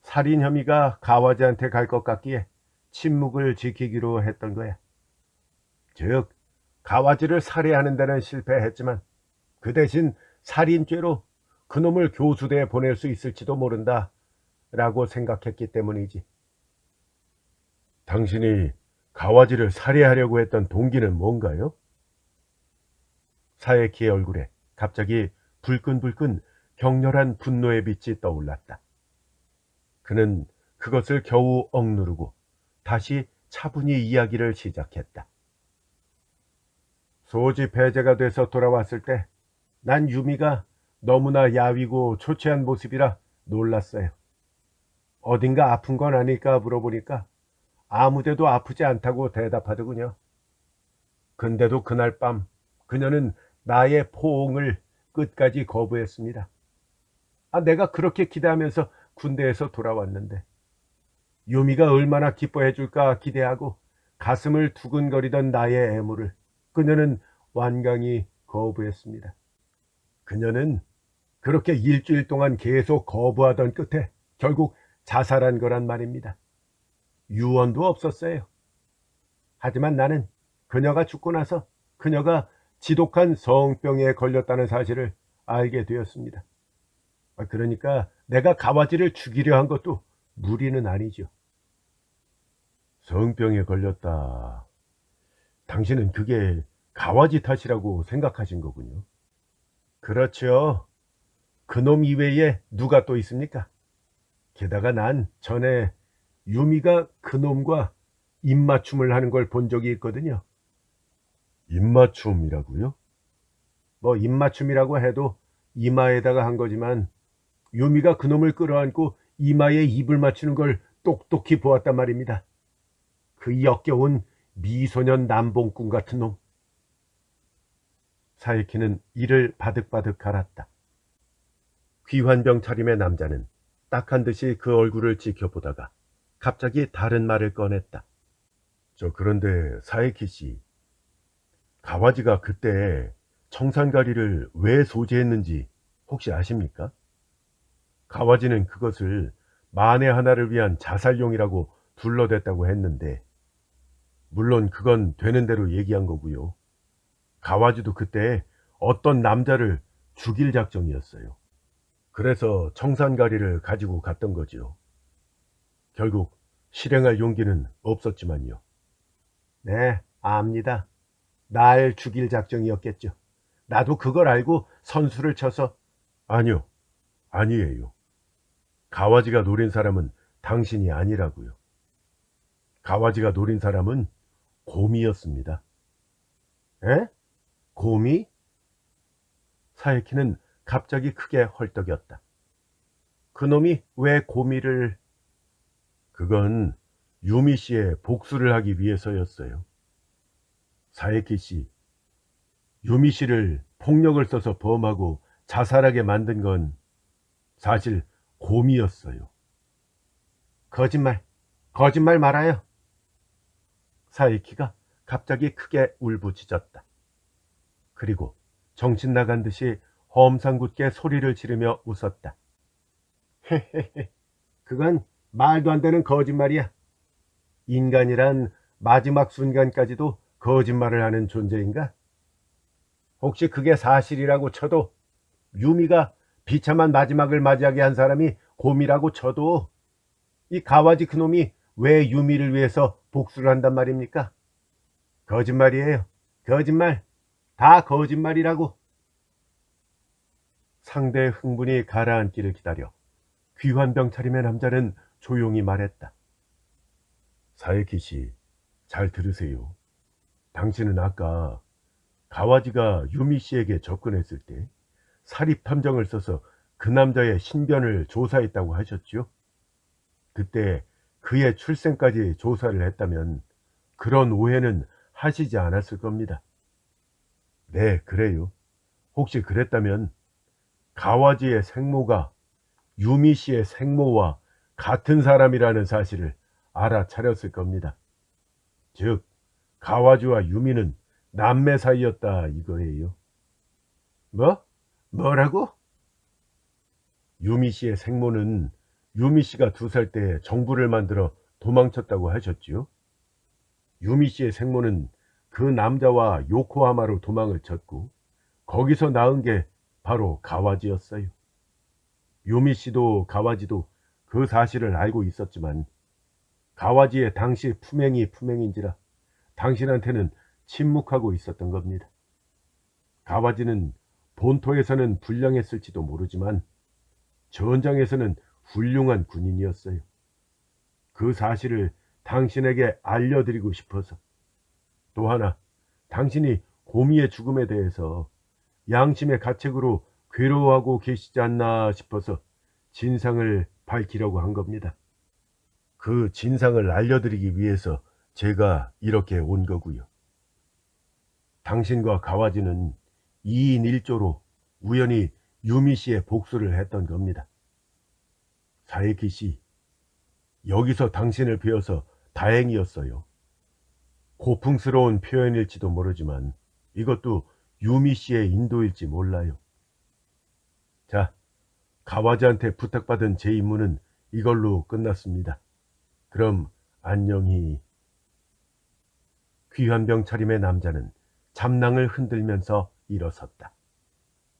살인 혐의가 가와지한테 갈 것 같기에 침묵을 지키기로 했던 거야. 즉, 가와지를 살해하는 데는 실패했지만 그 대신 살인죄로 그놈을 교수대에 보낼 수 있을지도 모른다 라고 생각했기 때문이지. 당신이 가와지를 살해하려고 했던 동기는 뭔가요? 사에키의 얼굴에 갑자기 불끈불끈 격렬한 분노의 빛이 떠올랐다. 그는 그것을 겨우 억누르고 다시 차분히 이야기를 시작했다. 소집 해제가 돼서 돌아왔을 때 난 유미가 너무나 야위고 초췌한 모습이라 놀랐어요. 어딘가 아픈 건 아닐까 물어보니까 아무데도 아프지 않다고 대답하더군요. 근데도 그날 밤 그녀는 나의 포옹을 끝까지 거부했습니다. 내가 그렇게 기대하면서 군대에서 돌아왔는데 유미가 얼마나 기뻐해 줄까 기대하고 가슴을 두근거리던 나의 애무를 그녀는 완강히 거부했습니다. 그녀는 그렇게 일주일 동안 계속 거부하던 끝에 결국 자살한 거란 말입니다. 유언도 없었어요. 하지만 나는 그녀가 죽고 나서 그녀가 지독한 성병에 걸렸다는 사실을 알게 되었습니다. 그러니까 내가 가와지를 죽이려 한 것도 무리는 아니죠. 성병에 걸렸다. 당신은 그게 가와지 탓이라고 생각하신 거군요. 그렇죠. 그놈 이외에 누가 또 있습니까? 게다가 난 전에 유미가 그놈과 입맞춤을 하는 걸 본 적이 있거든요. 입맞춤이라고요? 입맞춤이라고 해도 이마에다가 한 거지만 유미가 그놈을 끌어안고 이마에 입을 맞추는 걸 똑똑히 보았단 말입니다. 그 역겨운 미소년 남봉꾼 같은 놈. 사이키는 이를 바득바득 갈았다. 귀환병 차림의 남자는 딱한 듯이 그 얼굴을 지켜보다가 갑자기 다른 말을 꺼냈다. 그런데 사이키 씨, 가와지가 그때 청산가리를 왜 소지했는지 혹시 아십니까? 가와지는 그것을 만에 하나를 위한 자살용이라고 둘러댔다고 했는데, 물론 그건 되는 대로 얘기한 거고요. 가와지도 그때 어떤 남자를 죽일 작정이었어요. 그래서 청산가리를 가지고 갔던 거지요. 결국 실행할 용기는 없었지만요. 네, 압니다. 날 죽일 작정이었겠죠. 나도 그걸 알고 선수를 쳐서. 아니요, 아니에요. 가와지가 노린 사람은 당신이 아니라고요. 가와지가 노린 사람은 곰이었습니다. 에? 곰이? 사에키는 갑자기 크게 헐떡였다. 그놈이 왜 곰이를... 그건 유미 씨의 복수를 하기 위해서였어요. 사에키 씨, 유미 씨를 폭력을 써서 범하고 자살하게 만든 건 사실 곰이었어요. 거짓말, 거짓말 말아요. 사에키가 갑자기 크게 울부짖었다. 그리고 정신 나간 듯이 험상궂게 소리를 지르며 웃었다. 헤헤헤, 그건 말도 안 되는 거짓말이야. 인간이란 마지막 순간까지도 거짓말을 하는 존재인가? 혹시 그게 사실이라고 쳐도, 유미가 비참한 마지막을 맞이하게 한 사람이 곰이라고 쳐도, 이 가와지 그놈이 왜 유미를 위해서 복수를 한단 말입니까? 거짓말이에요. 거짓말. 다 거짓말이라고. 상대의 흥분이 가라앉기를 기다려 귀환병 차림의 남자는 조용히 말했다. 사에키 씨, 잘 들으세요. 당신은 아까 가와지가 유미 씨에게 접근했을 때 사립 탐정을 써서 그 남자의 신변을 조사했다고 하셨죠? 그때 그의 출생까지 조사를 했다면 그런 오해는 하시지 않았을 겁니다. 네, 그래요. 혹시 그랬다면 가와지의 생모가 유미 씨의 생모와 같은 사람이라는 사실을 알아차렸을 겁니다. 즉, 가와지와 유미는 남매 사이였다 이거예요. 뭐? 뭐라고? 유미 씨의 생모는 유미 씨가 2살 때 정부를 만들어 도망쳤다고 하셨지요? 유미 씨의 생모는 그 남자와 요코하마로 도망을 쳤고 거기서 낳은 게 바로 가와지였어요. 유미 씨도 가와지도 그 사실을 알고 있었지만 가와지의 당시 품행인지라 당신한테는 침묵하고 있었던 겁니다. 가와지는 본토에서는 불량했을지도 모르지만 전장에서는 훌륭한 군인이었어요. 그 사실을 당신에게 알려드리고 싶어서. 또 하나, 당신이 고미의 죽음에 대해서 양심의 가책으로 괴로워하고 계시지 않나 싶어서 진상을 밝히려고 한 겁니다. 그 진상을 알려드리기 위해서 제가 이렇게 온 거고요. 당신과 가와지는 2인 1조로 우연히 유미 씨의 복수를 했던 겁니다. 사에키 씨, 여기서 당신을 뵈어서 다행이었어요. 고풍스러운 표현일지도 모르지만 이것도 유미 씨의 인도일지 몰라요. 자, 가와지한테 부탁받은 제 임무는 이걸로 끝났습니다. 그럼 안녕히. 귀환병 차림의 남자는 잠낭을 흔들면서 일어섰다.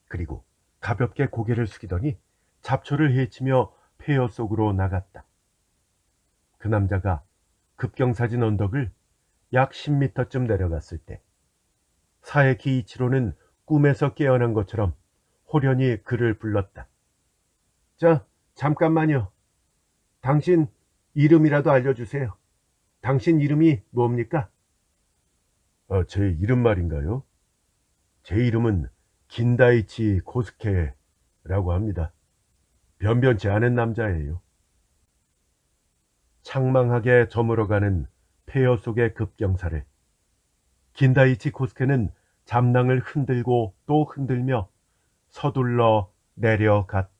그리고 가볍게 고개를 숙이더니 잡초를 헤치며 폐허 속으로 나갔다. 그 남자가 급경사진 언덕을 약 10m쯤 내려갔을 때 사에키 이치로는 꿈에서 깨어난 것처럼 호련히 그를 불렀다. 잠깐만요. 당신 이름이라도 알려주세요. 당신 이름이 뭡니까? 제 이름 말인가요? 제 이름은 긴다이치 코스케라고 합니다. 변변치 않은 남자예요. 창망하게 저물어가는 폐허 속의 급경사를 긴다이치 코스케는 잠낭을 흔들고 또 흔들며 서둘러 내려갔다.